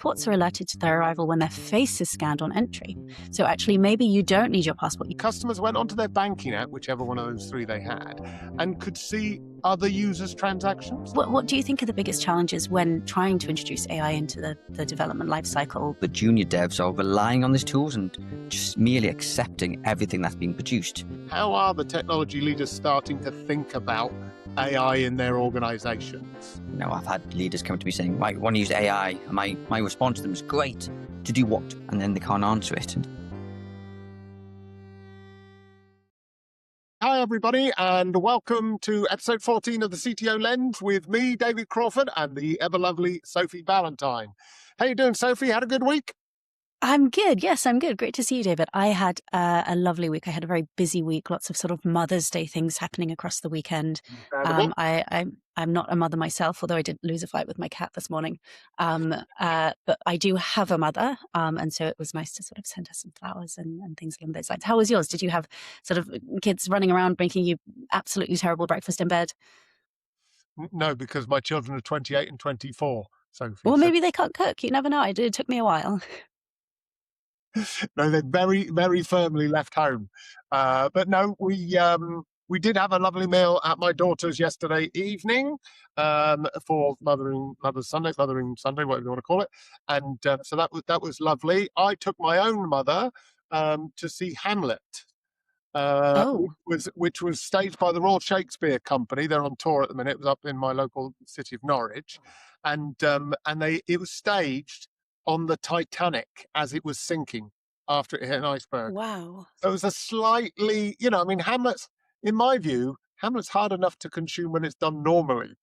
reports are alerted to their arrival when their face is scanned on entry. So actually, maybe you don't need your passport. Customers went onto their banking app, whichever one of those three they had, and could see other users' transactions. What do you think are the biggest challenges when trying to introduce AI into the development lifecycle? The junior devs are relying on these tools and just merely accepting everything that's being produced. How are the technology leaders starting to think about AI in their organizations? You know, I've had leaders come to me saying, right, we want to use AI, and my response to them is, great, to do what? And then they can't answer it. Hi, everybody, and welcome to episode 14 of the CTO Lens with me, David Crawford, and the ever-lovely Sophie Ballantyne. How you doing, Sophie? Had a good week? I'm good. Yes, I'm good. Great to see you, David. I had a lovely week. I had a very busy week, lots of sort of Mother's Day things happening across the weekend. I'm not a mother myself, although I did lose a fight with my cat this morning. But I do have a mother, and so it was nice to sort of send her some flowers and things along those lines. How was yours? Did you have sort of kids running around making you absolutely terrible breakfast in bed? No, because my children are 28 and 24, Sophie. Well, maybe they can't cook. You never know. It took me a while. No, they're very, very firmly left home. But no, we did have a lovely meal at my daughter's yesterday evening for Mothering Sunday, whatever you want to call it. And so that was lovely. I took my own mother to see Hamlet. Which was staged by the Royal Shakespeare Company. They're on tour at the minute. It was up in my local city of Norwich, and it was staged on the Titanic as it was sinking after it hit an iceberg. Wow! So it was a slightly, Hamlet's, in my view, Hamlet's hard enough to consume when it's done normally.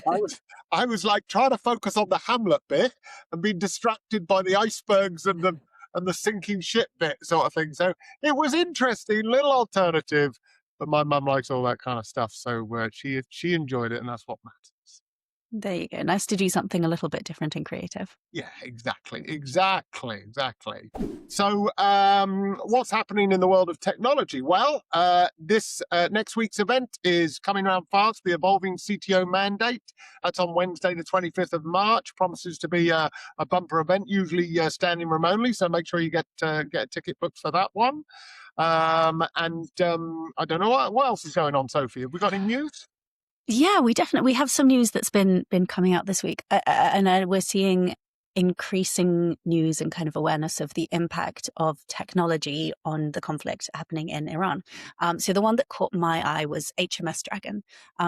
I was like trying to focus on the Hamlet bit and being distracted by the icebergs and the sinking ship bit sort of thing. So it was interesting, little alternative, but my mum likes all that kind of stuff. So she enjoyed it, and that's what matters. There you go. Nice to do something a little bit different and creative. Yeah, exactly. So what's happening in the world of technology? Well, this next week's event is coming around fast, the Evolving CTO Mandate. That's on Wednesday, the 25th of March. Promises to be a bumper event, usually standing room only. So make sure you get a ticket booked for that one. I don't know what else is going on, Sophie. Have we got any news? Yeah, we have some news that's been coming out this week, and we're seeing increasing news and kind of awareness of the impact of technology on the conflict happening in Iran. So the one that caught my eye was HMS Dragon.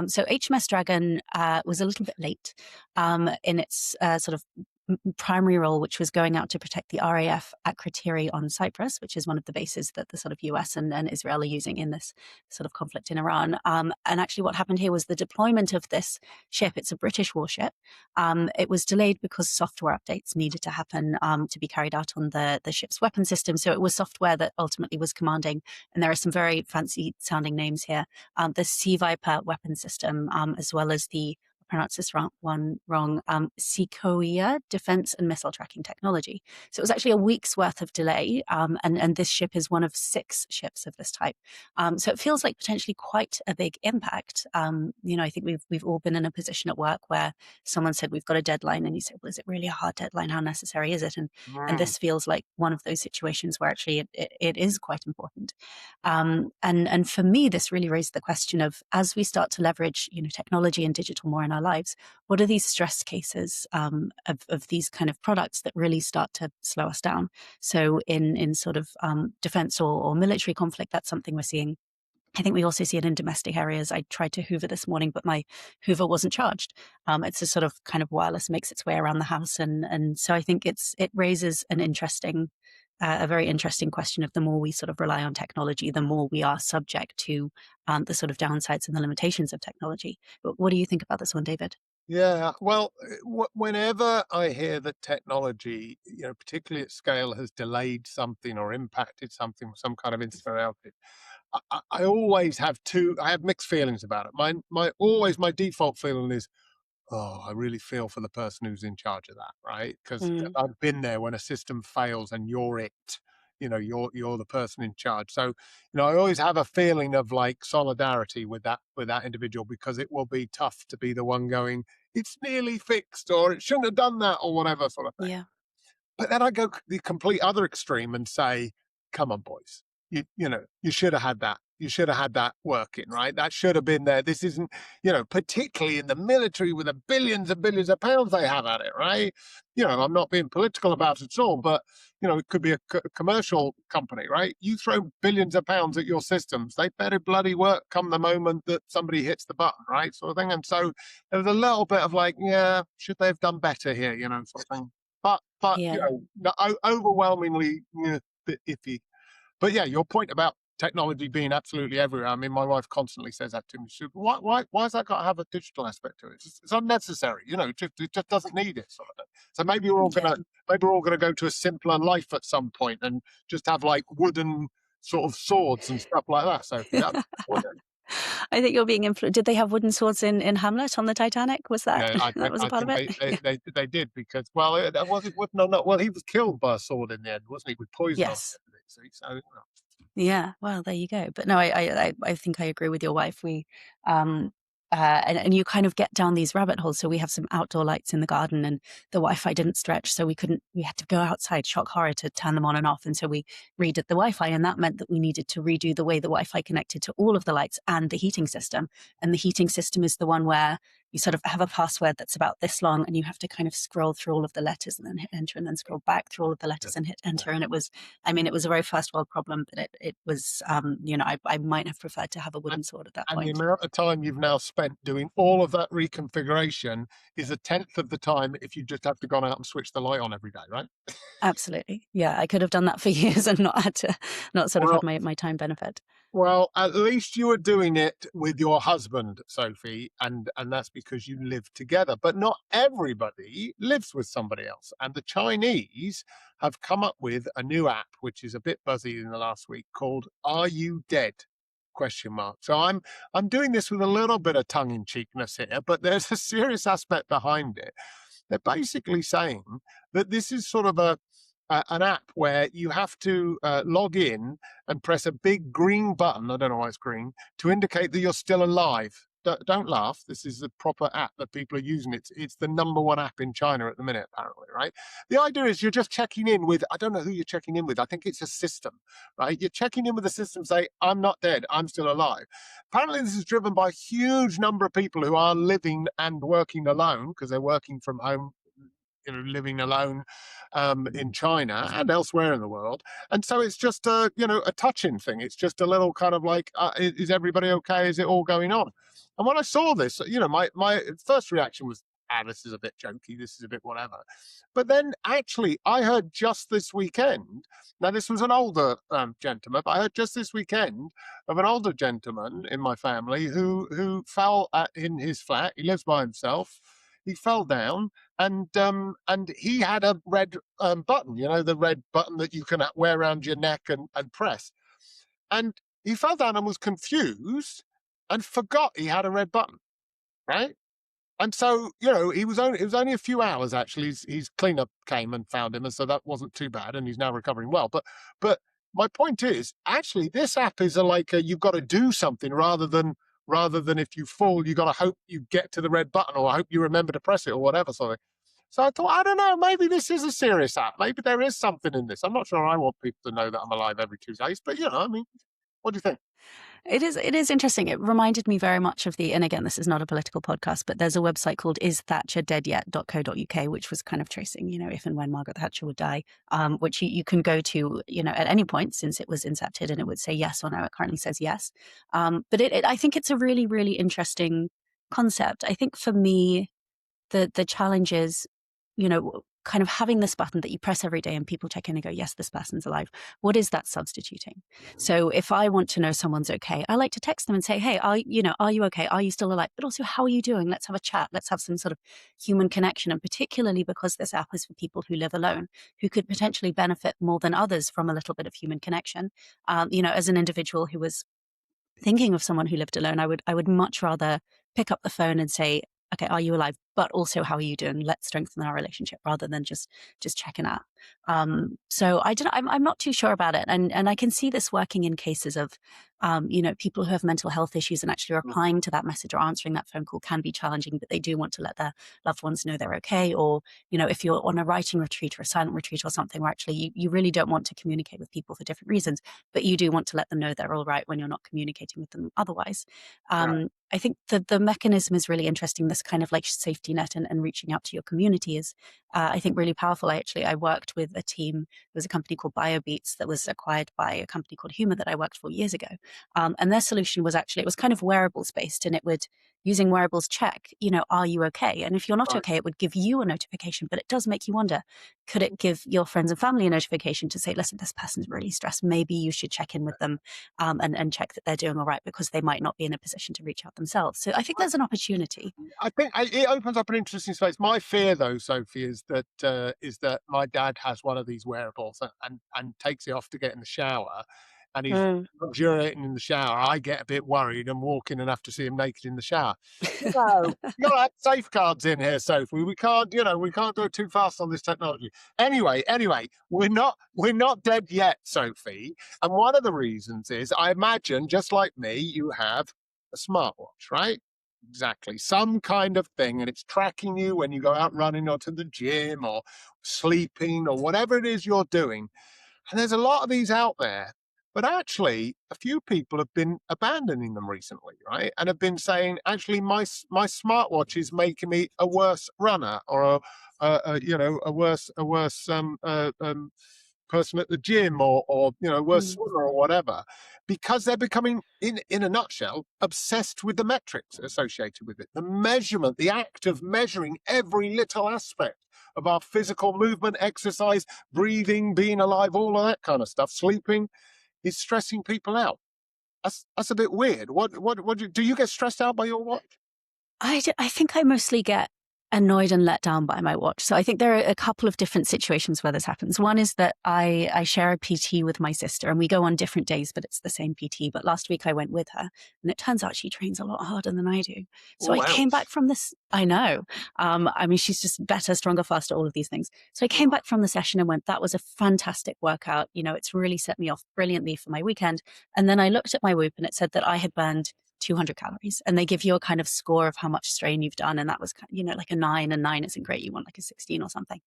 So HMS Dragon was a little bit late in its sort of primary role, which was going out to protect the RAF at Kriteri on Cyprus, which is one of the bases that the sort of US and Israel are using in this sort of conflict in Iran. And actually what happened here was the deployment of this ship. It's a British warship. It was delayed because software updates needed to happen to be carried out on the ship's weapon system. So it was software that ultimately was commanding, and there are some very fancy sounding names here, the Sea Viper weapon system, as well as the pronounce this wrong, Sequoia defense and missile tracking technology. So it was actually a week's worth of delay, and this ship is one of 6 ships of this type. So it feels like potentially quite a big impact. I think we've all been in a position at work where someone said we've got a deadline, and you say, well, is it really a hard deadline? How necessary is it? And this feels like one of those situations where actually it is quite important. And for me, this really raised the question of, as we start to leverage technology and digital more in our lives, what are these stress cases of these kind of products that really start to slow us down? So in sort of defense or military conflict, that's something we're seeing. I think we also see it in domestic areas. I tried to Hoover this morning, but my Hoover wasn't charged. It's a sort of kind of wireless, makes its way around the house. And so I think it raises a very interesting question of, the more we sort of rely on technology, the more we are subject to the sort of downsides and the limitations of technology. But what do you think about this one, David? Yeah, well, whenever I hear that technology, particularly at scale, has delayed something or impacted something, some kind of incident outfit, I always have I have mixed feelings about it. My default feeling is, oh, I really feel for the person who's in charge of that, right? Because I've been there when a system fails and you're it. You're the person in charge. So, I always have a feeling of like solidarity with that individual, because it will be tough to be the one going, it's nearly fixed, or it shouldn't have done that, or whatever sort of thing. Yeah. But then I go the complete other extreme and say, come on, boys, you should have had that. You should have had that working, right? That should have been there. This isn't, particularly in the military with the billions and billions of pounds they have at it, right? I'm not being political about it at all, but, it could be a commercial company, right? You throw billions of pounds at your systems, they better bloody work come the moment that somebody hits the button, right? Sort of thing. And so there was a little bit of like, yeah, should they have done better here, sort of thing. But Yeah. overwhelmingly bit iffy. But yeah, your point about technology being absolutely everywhere. I mean, my wife constantly says that to me. She, why has that got to have a digital aspect to it? It's unnecessary. It just doesn't need it. Sort of thing. So maybe we're all gonna go to a simpler life at some point and just have like wooden sort of swords and stuff like that. So that's I think you're being influenced. Did they have wooden swords in Hamlet on the Titanic? Was that yeah, that was a part of think it? they did because was it wood? No, well, he was killed by a sword in the end, wasn't he? With poison on Yes. it. See, so. Yeah, well, there you go. But no, I think I agree with your wife. We, and you kind of get down these rabbit holes. So we have some outdoor lights in the garden, and the Wi-Fi didn't stretch, so we had to go outside, shock horror, to turn them on and off. And so we redid the Wi-Fi, and that meant that we needed to redo the way the Wi-Fi connected to all of the lights and the heating system. And the heating system is the one where you sort of have a password that's about this long, and you have to kind of scroll through all of the letters and then hit enter, and then scroll back through all of the letters and hit enter. And it was a very first world problem, but it was, I might have preferred to have a wooden sword at that And point. the amount of time you've now spent doing all of that reconfiguration is a tenth of the time if you just have to go out and switch the light on every day, right? Absolutely. Yeah, I could have done that for years and not had my time benefit. Well, at least you were doing it with your husband, Sophie, and that's because you live together. But not everybody lives with somebody else. And the Chinese have come up with a new app, which is a bit buzzy in the last week, called "Are You Dead?" ? So I'm doing this with a little bit of tongue-in-cheekness here, but there's a serious aspect behind it. They're basically saying that this is sort of an app where you have to log in and press a big green button, I don't know why it's green, to indicate that you're still alive. Don't laugh. This is the proper app that people are using. It's the number one app in China at the minute, apparently, right? The idea is you're just checking in with, I don't know who you're checking in with. I think it's a system, right? You're checking in with the system, say, I'm not dead, I'm still alive. Apparently, this is driven by a huge number of people who are living and working alone because they're working from home, living alone in China and elsewhere in the world. And so it's just a touching thing. It's just a little kind of like, is everybody okay? Is it all going on? And when I saw this, my first reaction was, this is a bit jokey. This is a bit whatever. But then actually, I heard just this weekend, now this was an older gentleman, but I heard just this weekend of an older gentleman in my family who fell in his flat. He lives by himself. He fell down and he had a red button, the red button that you can wear around your neck and press. And he fell down and was confused and forgot he had a red button, right? And so, it was only a few hours actually. His cleanup came and found him, and so that wasn't too bad, and he's now recovering well. But my point is, actually, this app is you've got to do something rather than if you fall, you got to hope you get to the red button, or I hope you remember to press it, or whatever. So I thought, I don't know, maybe this is a serious app. Maybe there is something in this. I'm not sure I want people to know that I'm alive every 2 days, but what do you think? It is interesting. It reminded me very much of and again, this is not a political podcast, but there's a website called isthatcherdeadyet.co.uk, which was kind of tracing, if and when Margaret Thatcher would die, which you can go to, at any point since it was incepted, and it would say yes or no. It currently says yes. But I think it's a really, really interesting concept. I think for me, the challenge is, kind of having this button that you press every day and people check in and go, yes, this person's alive. What is that substituting? So if I want to know someone's okay, I like to text them and say, hey, are you okay? Are you still alive? But also, how are you doing? Let's have a chat. Let's have some sort of human connection. And particularly because this app is for people who live alone, who could potentially benefit more than others from a little bit of human connection. As an individual who was thinking of someone who lived alone, I would much rather pick up the phone and say, okay, are you alive? but also how are you doing? Let's strengthen our relationship rather than just checking out. So I don't. I'm not too sure about it, and I can see this working in cases of, people who have mental health issues, and actually replying to that message or answering that phone call can be challenging, but they do want to let their loved ones know they're okay. Or, if you're on a writing retreat or a silent retreat or something where actually you really don't want to communicate with people for different reasons, but you do want to let them know they're all right when you're not communicating with them otherwise. Right. I think the mechanism is really interesting. This kind of like safety net and reaching out to your community is, I think, really powerful. I worked with a team. There was a company called BioBeats that was acquired by a company called Humor that I worked for years ago. And their solution was actually, it was kind of wearables based, and it would, using wearables, check, are you okay? And if you're not Right. okay, it would give you a notification, but it does make you wonder, could it give your friends and family a notification to say, listen, this person's really stressed. Maybe you should check in with them and check that they're doing all right, because they might not be in a position to reach out themselves. So I think there's an opportunity. I think it opens up an interesting space. My fear, though, Sophie, is that my dad has one of these wearables and takes it off to get in the shower, and he's luxuriating in the shower. I get a bit worried and walk in and have to see him naked in the shower. You got to have safeguards in here, Sophie. We can't go too fast on this technology. Anyway, we're not dead yet, Sophie. And one of the reasons is, I imagine, just like me, you have a smartwatch, right? Exactly. Some kind of thing, and it's tracking you when you go out running or to the gym or sleeping or whatever it is you're doing. And there's a lot of these out there, but actually a few people have been abandoning them recently, right? And have been saying, actually, my smartwatch is making me a worse runner, or a worse person at the gym, or worse swimmer or whatever, because they're becoming, in a nutshell, obsessed with the metrics associated with it. The measurement, the act of measuring every little aspect of our physical movement, exercise, breathing, being alive, all of that kind of stuff, sleeping, is stressing people out. That's a bit weird. What do you get stressed out by your watch? I think I mostly get annoyed and let down by my watch. So I think there are a couple of different situations where this happens. One is that I share a PT with my sister, and we go on different days, but it's the same PT. But last week I went with her, and it turns out she trains a lot harder than I do. So I came back from this. I know. She's just better, stronger, faster, all of these things. So I came back from the session and went, that was a fantastic workout. It's really set me off brilliantly for my weekend. And then I looked at my Whoop, and it said that I had burned 200 calories, and they give you a kind of score of how much strain you've done. And that was, like a 9, and 9 isn't great. You want like a 16 or something.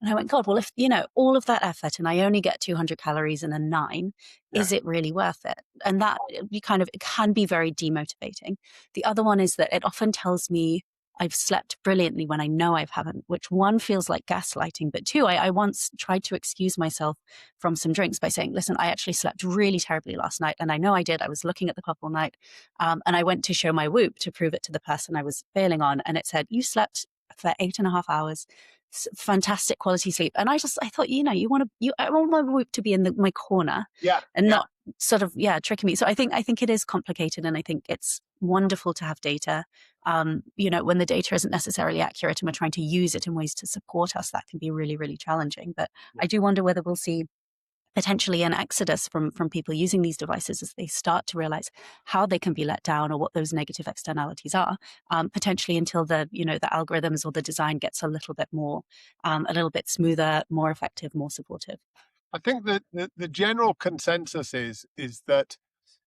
And I went, God, well, if, all of that effort and I only get 200 calories and a 9, is it really worth it? And that it can be very demotivating. The other one is that it often tells me I've slept brilliantly when I know I haven't, which one feels like gaslighting, but two, I once tried to excuse myself from some drinks by saying, listen, I actually slept really terribly last night. And I know I did. I was looking at the clock all night. And I went to show my Whoop to prove it to the person I was failing on. And it said, you slept for 8.5 hours. Fantastic quality sleep. And I thought, I want my Whoop to be in my corner, not sort of, tricking me. So I think it is complicated, and I think it's wonderful to have data. When the data isn't necessarily accurate and we're trying to use it in ways to support us, that can be really, really challenging. But I do wonder whether we'll see potentially an exodus from people using these devices as they start to realize how they can be let down or what those negative externalities are, potentially until the algorithms or the design gets a little bit smoother, more effective, more supportive. I think that the general consensus is that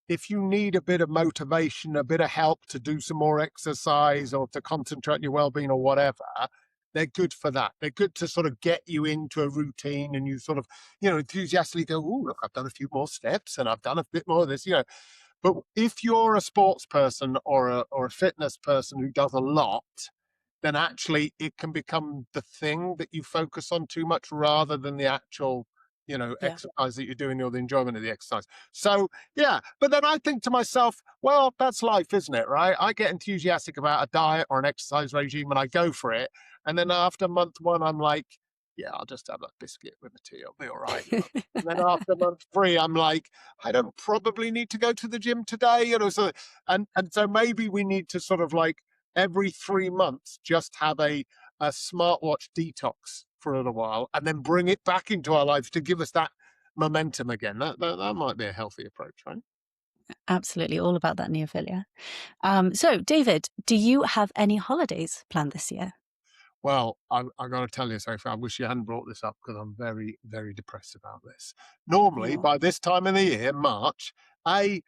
if you need a bit of motivation, a bit of help to do some more exercise or to concentrate on your well-being or whatever, they're good for that. They're good to sort of get you into a routine, and you sort of, enthusiastically go, oh, look, I've done a few more steps and I've done a bit more of this, But if you're a sports person or a fitness person who does a lot, then actually it can become the thing that you focus on too much rather than the actual exercise that you're doing or the enjoyment of the exercise. So, but then I think to myself, well, that's life, isn't it, right? I get enthusiastic about a diet or an exercise regime and I go for it. And then after month 1, I'm like, I'll just have a biscuit with a tea. I'll be all right. And then after month 3, I'm like, I don't probably need to go to the gym today. So maybe we need to sort of like every 3 months, just have a smartwatch detox for a little while, and then bring it back into our lives to give us that momentum again. That might be a healthy approach, right? Absolutely, all about that neophilia. So, David, do you have any holidays planned this year? Well, I got to tell you, Sophie, I wish you hadn't brought this up because I'm very, very depressed about this. Normally, Oh. by this time of the year, March, I'm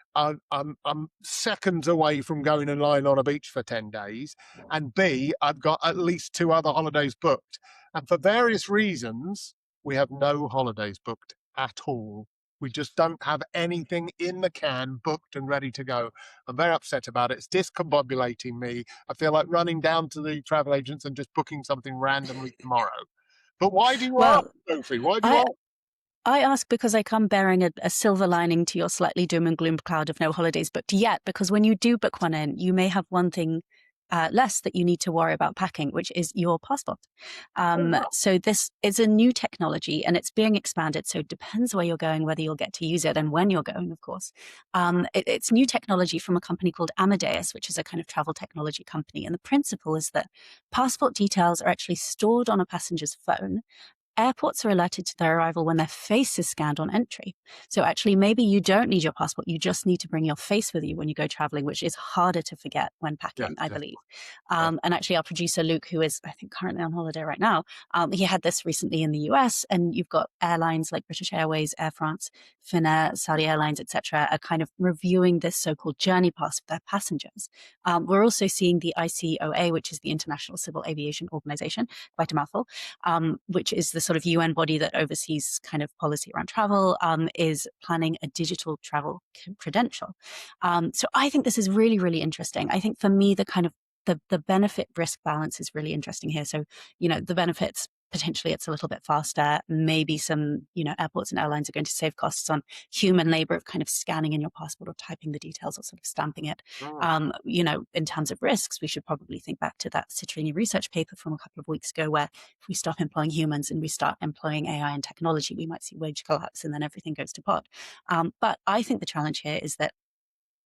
seconds away from going and lying on a beach for 10 days. And B, I've got at least 2 other holidays booked. And for various reasons, we have no holidays booked at all. We just don't have anything in the can booked and ready to go. I'm very upset about it. It's discombobulating me. I feel like running down to the travel agents and just booking something randomly tomorrow. But why do you ask, Well, Sophie? Why do you I ask? I ask because I come bearing a silver lining to your slightly doom and gloom cloud of no holidays booked yet, because when you do book one in, you may have one thing less that you need to worry about packing, which is your passport. So this is a new technology and it's being expanded. So it depends where you're going, whether you'll get to use it and when you're going, of course. It's new technology from a company called Amadeus, which is a kind of travel technology company. And the principle is that passport details are actually stored on a passenger's phone. Airports are alerted to their arrival when their face is scanned on entry. So actually, maybe you don't need your passport. You just need to bring your face with you when you go traveling, which is harder to forget when packing, I believe. And actually, our producer, Luke, who is, I think, currently on holiday right now, he had this recently in the US. And you've got airlines like British Airways, Air France, Finnair, Saudi Airlines, etc., are kind of reviewing this so-called journey pass for their passengers. We're also seeing the ICOA, which is the International Civil Aviation Organization, quite a mouthful, which is the sort of UN body that oversees kind of policy around travel, is planning a digital travel credential. So I think this is really, really interesting. I think for me, the kind of the benefit risk balance is really interesting here. So, the benefits, potentially it's a little bit faster. Maybe some, airports and airlines are going to save costs on human labor of kind of scanning in your passport or typing the details or sort of stamping it. In terms of risks, we should probably think back to that Citrini research paper from a couple of weeks ago, where if we stop employing humans and we start employing AI and technology, we might see wage collapse and then everything goes to pot. But I think the challenge here is that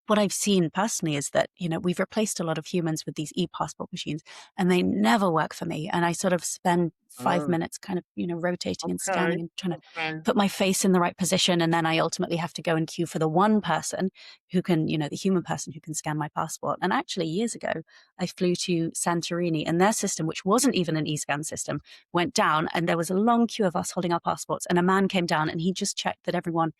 what I've seen personally is that, we've replaced a lot of humans with these e-passport machines and they never work for me. And I sort of spend 5 minutes kind of, rotating and scanning and trying to put my face in the right position. And then I ultimately have to go and queue for the one person who can, the human person who can scan my passport. And actually years ago, I flew to Santorini and their system, which wasn't even an e-scan system, went down and there was a long queue of us holding our passports. And a man came down and he just checked that everyone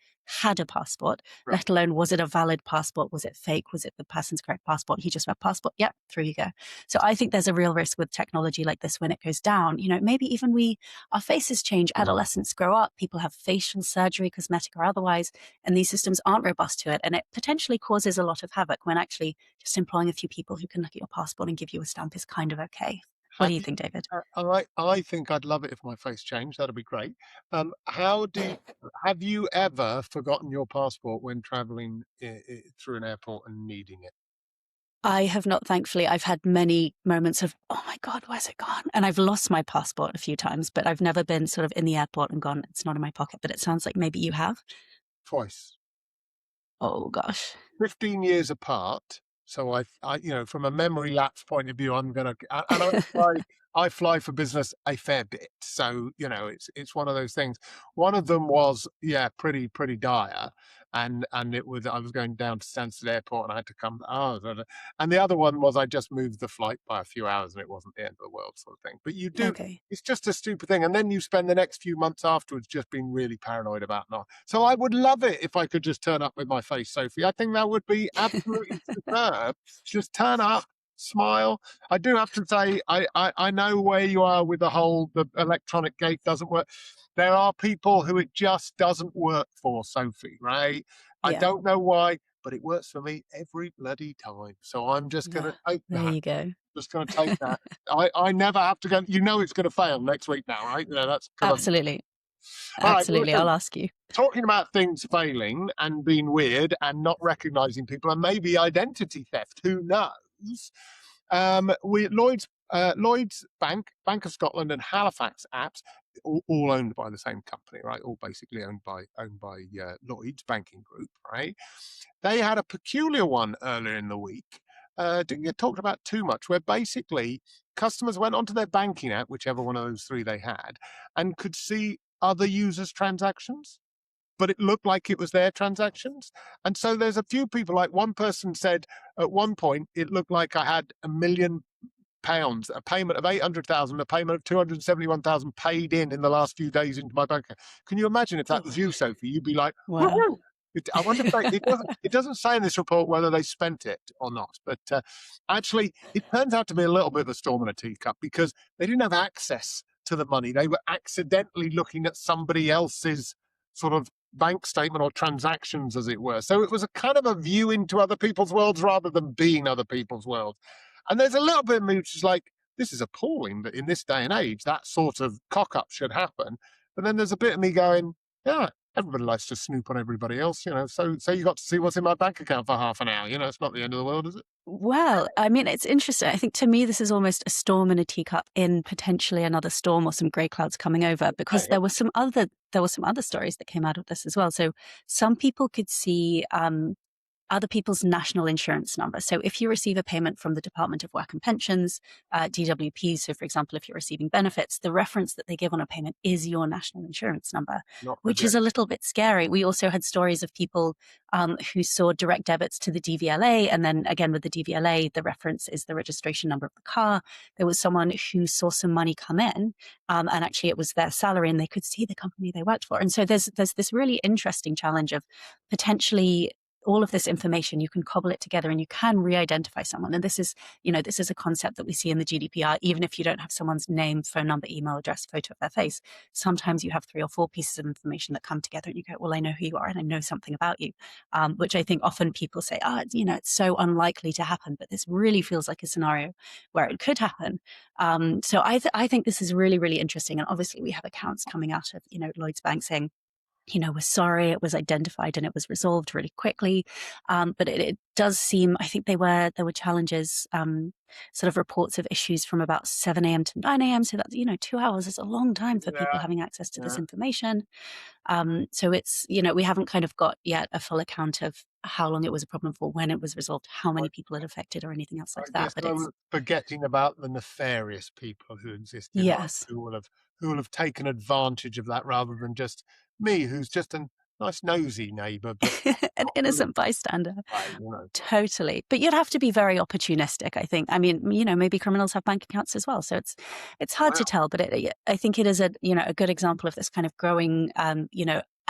had a passport, let alone was it a valid passport? Was it fake? Was it the person's correct passport? He just went, passport, yep, through you go. So I think there's a real risk with technology like this when it goes down. Maybe even our faces change, adolescents grow up, people have facial surgery, cosmetic or otherwise, and these systems aren't robust to it. And it potentially causes a lot of havoc when actually just employing a few people who can look at your passport and give you a stamp is kind of okay. What do you think, David? I think I'd love it if my face changed. That'd be great. Have you ever forgotten your passport when traveling through an airport and needing it? I have not, thankfully. I've had many moments of, oh my God, where's it gone? And I've lost my passport a few times, but I've never been sort of in the airport and gone, it's not in my pocket. But it sounds like maybe you have. Twice. Oh gosh. 15 years apart. So I from a memory lapse point of view, I'm going to, and I fly for business a fair bit. So, it's one of those things. One of them was, pretty dire. And I was going down to Stansted Airport and I had to come. And the other one was I just moved the flight by a few hours and it wasn't the end of the world sort of thing. But it's just a stupid thing. And then you spend the next few months afterwards just being really paranoid about not. So I would love it if I could just turn up with my face, Sophie. I think that would be absolutely superb. Just turn up, smile. I do have to say, I know where you are with the electronic gate doesn't work. There are people who it just doesn't work for, Sophie, right? I don't know why, but it works for me every bloody time. So I'm just going to take that. There you go. Just going to take that. I never have to go. It's going to fail next week now, right? That's absolutely. All absolutely. Right, I'll ask you. Talking about things failing and being weird and not recognizing people and maybe identity theft, who knows? Lloyd's Bank, Bank of Scotland, and Halifax apps, all owned by the same company, right? All basically owned by Lloyd's banking group, right? They had a peculiar one earlier in the week. Didn't get talked about too much, where basically customers went onto their banking app, whichever one of those three they had, and could see other users' transactions, but it looked like it was their transactions. And so there's a few people, like one person said at one point, it looked like I had 1 million pounds, a payment of 800,000, a payment of 271,000 paid in the last few days into my bank account. Can you imagine if that was you, Sophie? You'd be like, Wow. woohoo! I wonder if it doesn't say in this report whether they spent it or not, but actually it turns out to be a little bit of a storm in a teacup because they didn't have access to the money. They were accidentally looking at somebody else's sort of bank statement or transactions, as it were. So it was a kind of a view into other people's worlds rather than being other people's worlds. And there's a little bit of me which is like, this is appalling that in this day and age, that sort of cock-up should happen. But then there's a bit of me going, yeah, everybody likes to snoop on everybody else, so you got to see what's in my bank account for half an hour. It's not the end of the world, is it? Well, I mean, it's interesting. I think to me, this is almost a storm in a teacup in potentially another storm or some grey clouds coming over, because there were some other stories that came out of this as well. So some people could see other people's national insurance number. So if you receive a payment from the Department of Work and Pensions, DWP, so for example, if you're receiving benefits, the reference that they give on a payment is your national insurance number, which is a little bit scary. We also had stories of people who saw direct debits to the DVLA, and then again with the DVLA, the reference is the registration number of the car. There was someone who saw some money come in, and actually it was their salary, and they could see the company they worked for. And so there's this really interesting challenge of potentially all of this information, you can cobble it together and you can re-identify someone. And this is a concept that we see in the GDPR, even if you don't have someone's name, phone number, email address, photo of their face. Sometimes you have 3 or 4 pieces of information that come together and you go, well, I know who you are and I know something about you, which I think often people say, it's so unlikely to happen, but this really feels like a scenario where it could happen. So I think this is really, really interesting. And obviously we have accounts coming out of, Lloyds Bank saying, we're sorry, it was identified and it was resolved really quickly. But it does seem, I think there were challenges, sort of reports of issues from about 7 a.m. to 9 a.m. So that, 2 hours is a long time for people having access to this information. So it's, we haven't kind of got yet a full account of how long it was a problem for, when it was resolved, how many people it affected or anything else like that. But it's forgetting about the nefarious people who exist in yes, life, who will have taken advantage of that rather than just me, who's just a nice nosy neighbour, but an innocent bystander. Right, Totally. But you'd have to be very opportunistic, I think. I mean, maybe criminals have bank accounts as well. So it's hard to tell, but I think it is a good example of this kind of growing,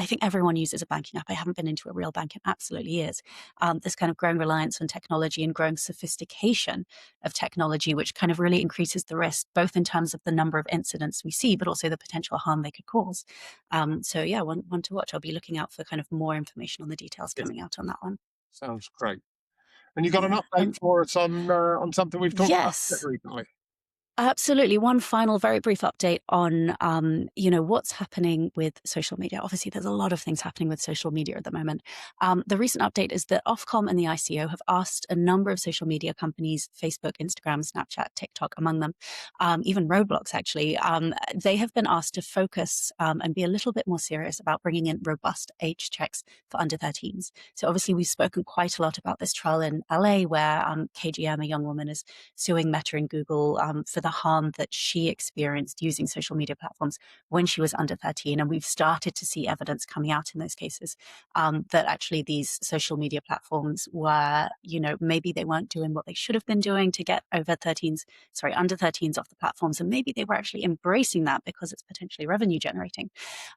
I think everyone uses a banking app. I haven't been into a real bank in absolutely years. This kind of growing reliance on technology and growing sophistication of technology, which kind of really increases the risk, both in terms of the number of incidents we see, but also the potential harm they could cause. So yeah, one to watch. I'll be looking out for kind of more information on the details coming out on that one. Sounds great. And you got an update for us on something we've talked about recently. Absolutely. One final very brief update on, what's happening with social media. Obviously, there's a lot of things happening with social media at the moment. The recent update is that Ofcom and the ICO have asked a number of social media companies, Facebook, Instagram, Snapchat, TikTok, among them, even Roblox, actually. They have been asked to focus and be a little bit more serious about bringing in robust age checks for under 13s. So obviously, we've spoken quite a lot about this trial in LA where KGM, a young woman, is suing Meta and Google for the harm that she experienced using social media platforms when she was under 13. And we've started to see evidence coming out in those cases that actually these social media platforms were, maybe they weren't doing what they should have been doing to get under 13s off the platforms. And maybe they were actually embracing that because it's potentially revenue generating.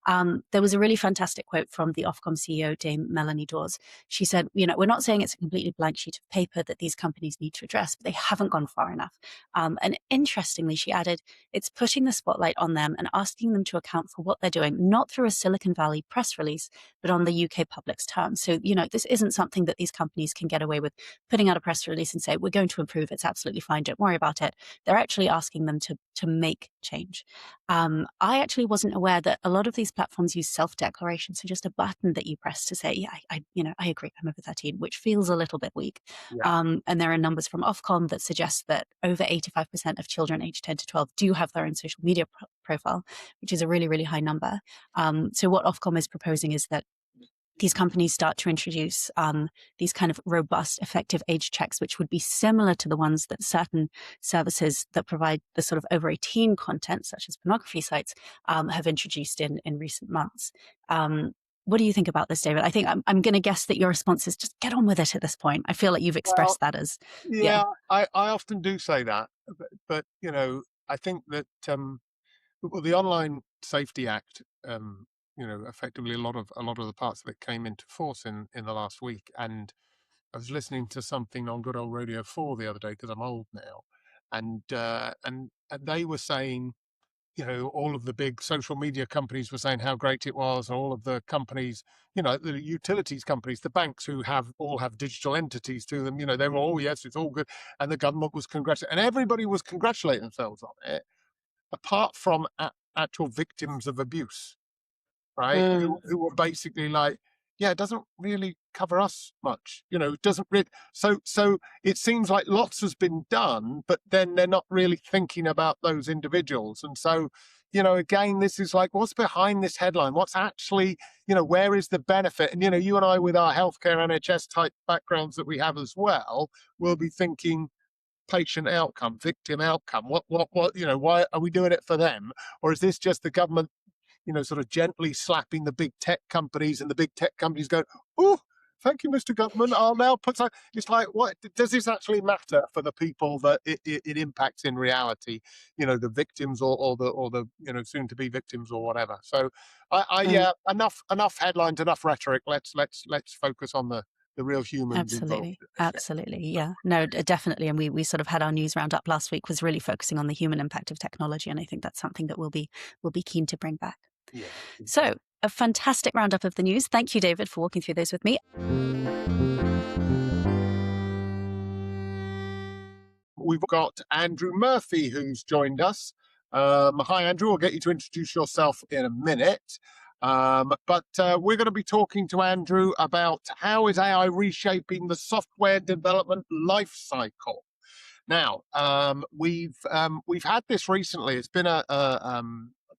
There was a really fantastic quote from the Ofcom CEO, Dame Melanie Dawes. She said, we're not saying it's a completely blank sheet of paper that these companies need to address, but they haven't gone far enough. And interestingly, she added, it's putting the spotlight on them and asking them to account for what they're doing, not through a Silicon Valley press release, but on the UK public's terms. So, this isn't something that these companies can get away with putting out a press release and say, we're going to improve. It's absolutely fine. Don't worry about it. They're actually asking them to make change. I actually wasn't aware that a lot of these platforms use self-declaration. So just a button that you press to say, I agree, I'm over 13, which feels a little bit weak. Yeah. And there are numbers from Ofcom that suggest that over 85% of children aged 10 to 12 do have their own social media profile, which is a really, really high number. So what Ofcom is proposing is that these companies start to introduce these kind of robust, effective age checks, which would be similar to the ones that certain services that provide the sort of over 18 content, such as pornography sites, have introduced in recent months. What do you think about this, David? I think I'm going to guess that your response is just get on with it at this point. I feel like you've expressed that as... Yeah, I often do say that. but I think that well, the Online Safety Act, effectively a lot of the parts of it came into force in the last week, and I was listening to something on good old Radio 4 the other day because I'm old now, and they were saying, all of the big social media companies were saying how great it was. All of the companies, the utilities companies, the banks who all have digital entities to them, they were all, yes, it's all good. And the government was congratulating, and everybody was congratulating themselves on it, apart from actual victims of abuse, right? Who were basically like, yeah, it doesn't really cover us much, it doesn't really. So it seems like lots has been done, but then they're not really thinking about those individuals. And so, again, this is like, what's behind this headline? What's actually, where is the benefit? And, you and I, with our healthcare NHS type backgrounds that we have as well, will be thinking patient outcome, victim outcome. What, why are we doing it for them? Or is this just the government, sort of gently slapping the big tech companies, and the big tech companies go, oh, thank you, Mr. Government, I'll now put... It's like, what does this actually matter for the people that it impacts in reality? The victims or the soon to be victims or whatever. So yeah, enough headlines, enough rhetoric. Let's focus on the real humans involved. Absolutely. Yeah, no, definitely. And we sort of had our news roundup last week was really focusing on the human impact of technology. And I think that's something that we'll be keen to bring back. Yeah. So a fantastic roundup of the news. Thank you, David, for walking through those with me. We've got Andrew Murphy who's joined us. Hi, Andrew. I'll get you to introduce yourself in a minute. But we're going to be talking to Andrew about how is AI reshaping the software development life cycle. Now, we've had this recently. It's been a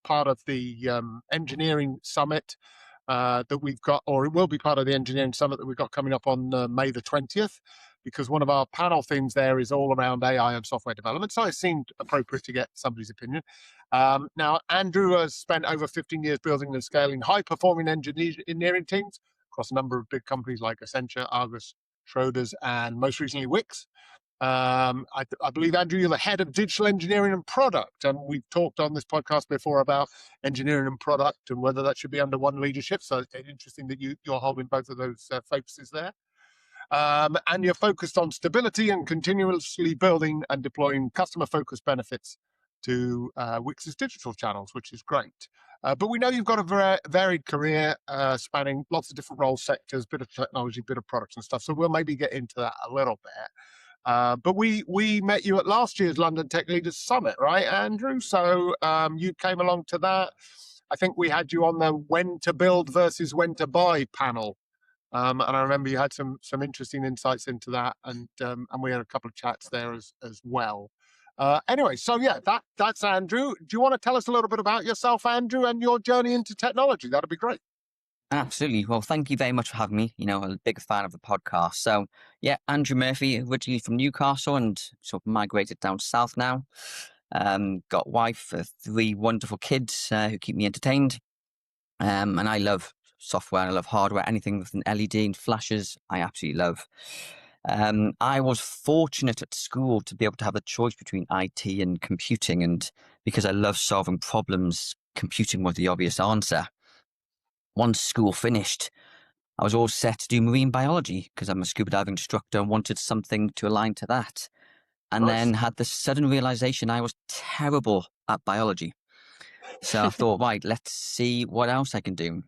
part of the engineering summit that we've got, or it will be part of the engineering summit that we've got coming up on May the 20th, because one of our panel themes there is all around AI and software development. So it seemed appropriate to get somebody's opinion. Now, Andrew has spent over 15 years building and scaling high-performing engineering teams across a number of big companies like Accenture, Argus, Schroders, and most recently Wickes. I believe, Andrew, you're the head of digital engineering and product, and we've talked on this podcast before about engineering and product and whether that should be under one leadership. So it's interesting that you're holding both of those focuses there. And you're focused on stability and continuously building and deploying customer-focused benefits to Wickes' digital channels, which is great. But we know you've got a varied career spanning lots of different role sectors, bit of technology, bit of products and stuff. So we'll maybe get into that a little bit. But we met you at last year's London Tech Leaders Summit, right, Andrew? So you came along to that. I think we had you on the when to build versus when to buy panel. And I remember you had some interesting insights into that, and we had a couple of chats there as well. Anyway, so yeah, that's Andrew. Do you want to tell us a little bit about yourself, Andrew, and your journey into technology? That'd be great. Absolutely. Well, thank you very much for having me. I'm a big fan of the podcast. So, yeah, Andrew Murphy, originally from Newcastle and sort of migrated down south now. Got wife, 3 wonderful kids who keep me entertained. And I love software, I love hardware, anything with an LED and flashes, I absolutely love. I was fortunate at school to be able to have a choice between IT and computing. And because I love solving problems, computing was the obvious answer. Once school finished, I was all set to do marine biology because I'm a scuba diving instructor and wanted something to align to that. And then had the sudden realization I was terrible at biology. So I thought, right, let's see what else I can do.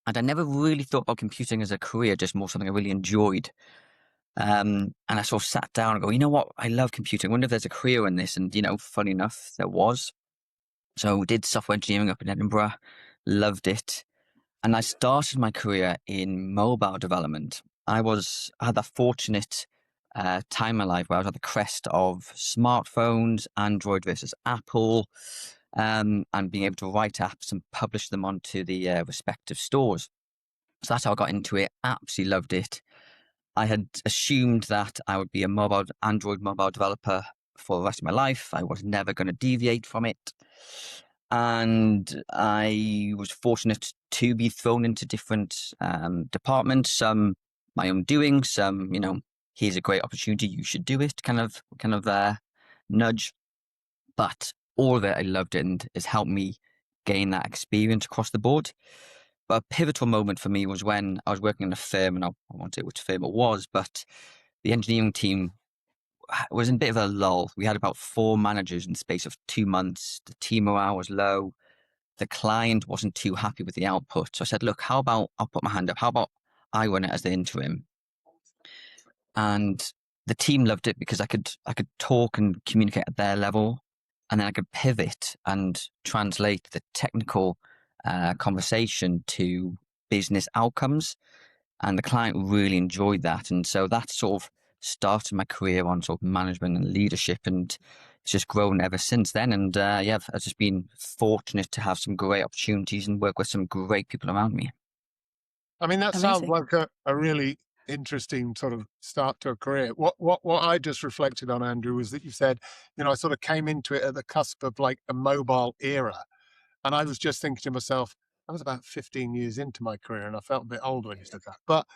And I never really thought about computing as a career, just more something I really enjoyed. And I sort of sat down and go, you know what? I love computing. I wonder if there's a career in this. And, funny enough, there was. So I did software engineering up in Edinburgh, loved it. And I started my career in mobile development. I had that fortunate time in my life where I was at the crest of smartphones, Android versus Apple, and being able to write apps and publish them onto the respective stores. So that's how I got into it. Absolutely loved it. I had assumed that I would be a Android mobile developer for the rest of my life. I was never going to deviate from it. And I was fortunate to be thrown into different departments, some my own doing, some, here's a great opportunity, you should do it kind of nudge, but all of it, I loved it and has helped me gain that experience across the board. But a pivotal moment for me was when I was working in a firm, and I won't say which firm it was, but the engineering team was in a bit of a lull. We had about 4 managers in the space of 2 months. The team morale was low. The client wasn't too happy with the output. So I said, look, how about I'll put my hand up. How about I run it as the interim? And the team loved it because I could talk and communicate at their level, and then I could pivot and translate the technical conversation to business outcomes. And the client really enjoyed that. And so that sort of started my career on sort of management and leadership, and it's just grown ever since then. And I've just been fortunate to have some great opportunities and work with some great people around me. I mean, that sounds like a really interesting sort of start to a career. What I just reflected on, Andrew, was that you said, I sort of came into it at the cusp of like a mobile era. And I was just thinking to myself, I was about 15 years into my career and I felt a bit old when you said that. But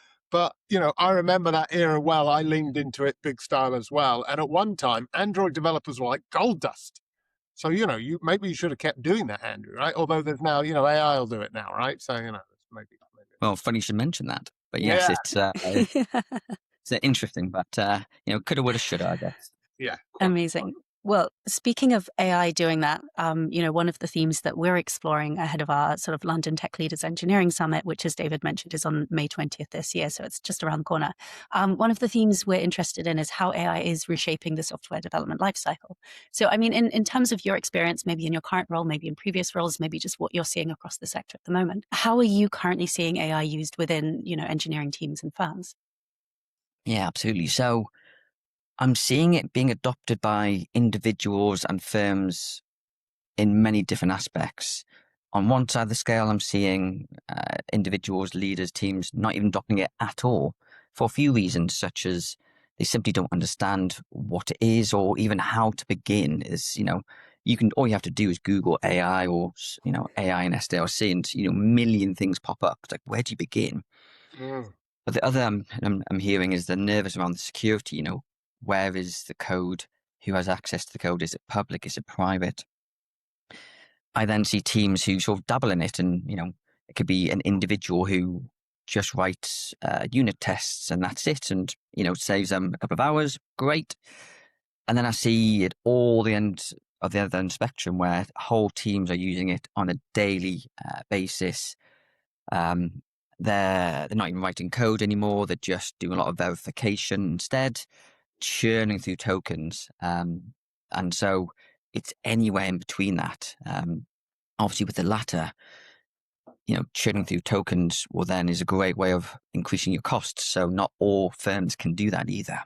I remember that era well. I leaned into it big style as well. And at one time, Android developers were like gold dust. So, maybe you should have kept doing that, Andrew, right? Although there's now, AI will do it now, right? So, maybe. Well, funny you should mention that. But yes, it's interesting, but, coulda, woulda, shoulda, I guess. Yeah. Amazing. Well, speaking of AI doing that, one of the themes that we're exploring ahead of our sort of London Tech Leaders Engineering Summit, which, as David mentioned, is on May 20th this year, so it's just around the corner. One of the themes we're interested in is how AI is reshaping the software development lifecycle. So, I mean, in terms of your experience, maybe in your current role, maybe in previous roles, maybe just what you're seeing across the sector at the moment, how are you currently seeing AI used within, engineering teams and firms? Yeah, absolutely. So I'm seeing it being adopted by individuals and firms in many different aspects. On one side of the scale, I'm seeing individuals, leaders, teams not even adopting it at all for a few reasons, such as they simply don't understand what it is or even how to begin. All you have to do is Google AI or AI and SDLC, and a million things pop up. It's like, where do you begin? But the other I'm hearing is the nervous around the security. Where is the code? Who has access to the code? Is it public? Is it private? I then see teams who sort of dabble in it, and it could be an individual who just writes unit tests and that's it, and saves them a couple of hours. Great. And then I see it all the end of the other end spectrum, where whole teams are using it on a daily basis. They're not even writing code anymore. They're just doing a lot of verification instead, churning through tokens. And so it's anywhere in between that. Obviously, with the latter, churning through tokens, then is a great way of increasing your costs. So not all firms can do that either.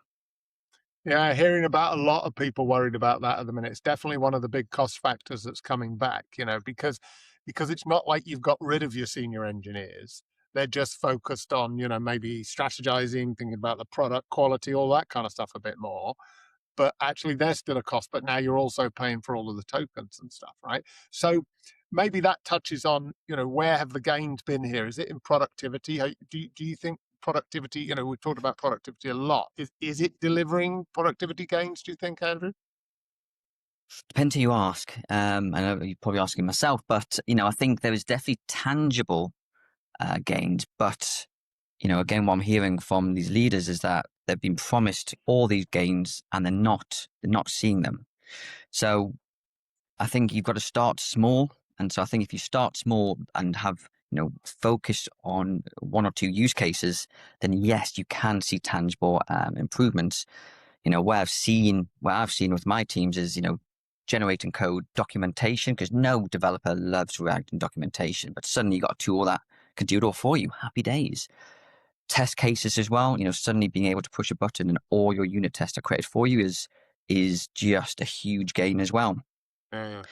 Yeah, hearing about a lot of people worried about that at the minute. It's definitely one of the big cost factors that's coming back, because it's not like you've got rid of your senior engineers. They're just focused on, maybe strategizing, thinking about the product quality, all that kind of stuff a bit more. But actually they're still a cost, but now you're also paying for all of the tokens and stuff, right? So maybe that touches on, where have the gains been here? Is it in productivity? Do you think productivity, we've talked about productivity a lot. Is it delivering productivity gains, do you think, Andrew? Depends who you ask. I know you're probably asking myself, but, I think there is definitely tangible gains. But, again, what I'm hearing from these leaders is that they've been promised all these gains and they're not seeing them. So I think you've got to start small. And so I think if you start small and have, focus on one or two use cases, then yes, you can see tangible improvements. Where I've seen with my teams is, generating code documentation, because no developer loves writing documentation, but suddenly you got a tool that can do it all for you. Happy days. Test cases as well, suddenly being able to push a button and all your unit tests are created for you is just a huge gain as well. Yeah.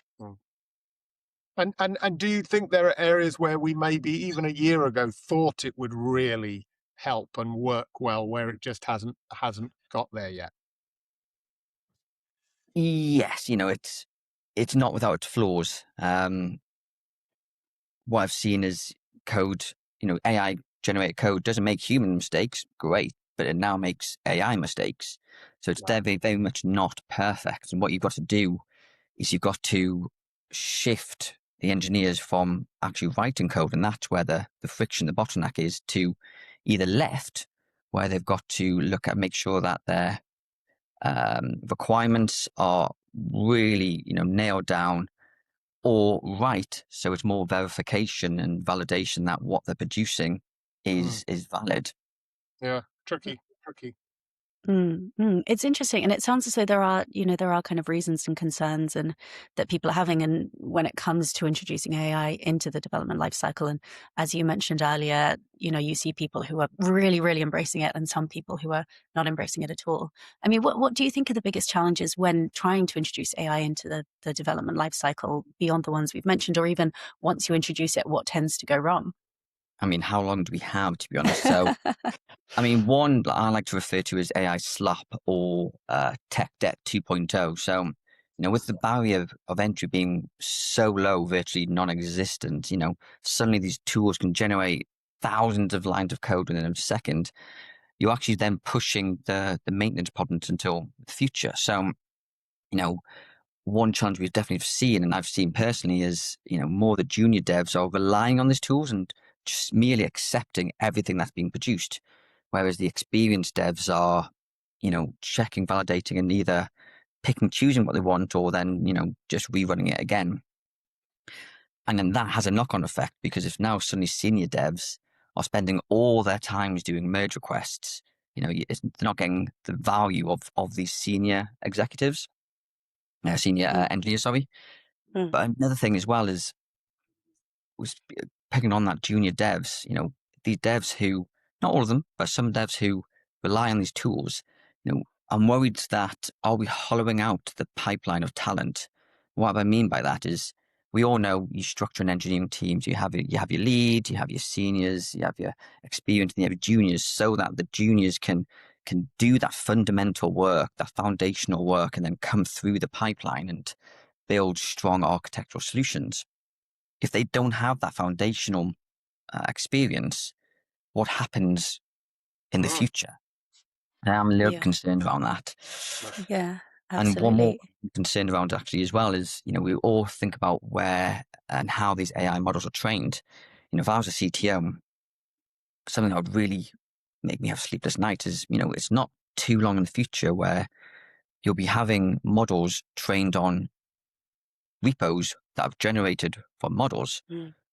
And do you think there are areas where we maybe even a year ago thought it would really help and work well, where it just hasn't got there yet? Yes, it's not without its flaws. What I've seen is code, AI generated code doesn't make human mistakes. Great. but it now makes AI mistakes. So it's very, very much not perfect. And what you've got to do is you've got to shift the engineers from actually writing code, and that's where the friction, the bottleneck is, to either left, where they've got to look at, make sure that their requirements are really, nailed down, or right, so it's more verification and validation that what they're producing is valid. Yeah, tricky. It's interesting, and it sounds as though there are kind of reasons and concerns and that people are having, and when it comes to introducing AI into the development lifecycle. And as you mentioned earlier, you see people who are really, really embracing it, and some people who are not embracing it at all. I mean, what do you think are the biggest challenges when trying to introduce AI into the development lifecycle beyond the ones we've mentioned, or even once you introduce it, what tends to go wrong? I mean, how long do we have, to be honest? So, I mean, one that I like to refer to as AI slop, or tech debt 2.0. So, with the barrier of entry being so low, virtually non-existent, suddenly these tools can generate thousands of lines of code within a second. You're actually then pushing the maintenance problems until the future. So, one challenge we've definitely seen, and I've seen personally, is, more the junior devs are relying on these tools and just merely accepting everything that's being produced. Whereas the experienced devs are, checking, validating, and either picking, choosing what they want, or then, just rerunning it again. And then that has a knock-on effect, because if now suddenly senior devs are spending all their times doing merge requests, they're not getting the value of these senior executives. Senior engineers, sorry. But another thing as well is, was picking on that junior devs, these devs who, not all of them, but some devs who rely on these tools, I'm worried that, are we hollowing out the pipeline of talent? What I mean by that is, we all know you structure an engineering teams. You have your lead, you have your seniors, you have your experienced, and you have your juniors, so that the juniors can do that fundamental work, that foundational work, and then come through the pipeline and build strong architectural solutions. If they don't have that foundational experience, what happens in the future? And I'm a little concerned around that. Yeah, And one more absolutely. concern around actually as well is, we all think about where and how these AI models are trained. If I was a CTO, something that would really make me have sleepless nights is, it's not too long in the future where you'll be having models trained on repos that have generated from models,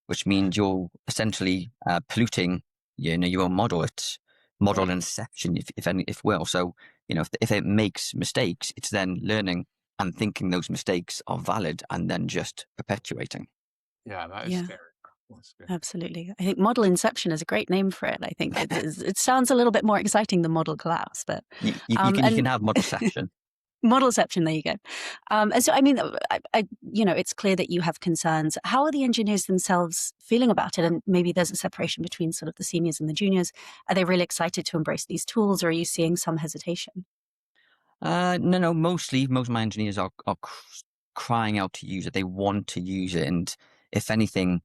which means you're essentially polluting, your own model. It's model inception, if will. So, if it makes mistakes, it's then learning and thinking those mistakes are valid, and then just perpetuating. Yeah, that is scary. Absolutely. I think model inception is a great name for it. I think it sounds a little bit more exciting than model collapse, but You can have modelception. Modelception, there you go. And so, I mean, it's clear that you have concerns. How are the engineers themselves feeling about it? And maybe there's a separation between sort of the seniors and the juniors. Are they really excited to embrace these tools, or are you seeing some hesitation? No. Most of my engineers are crying out to use it. They want to use it, and if anything,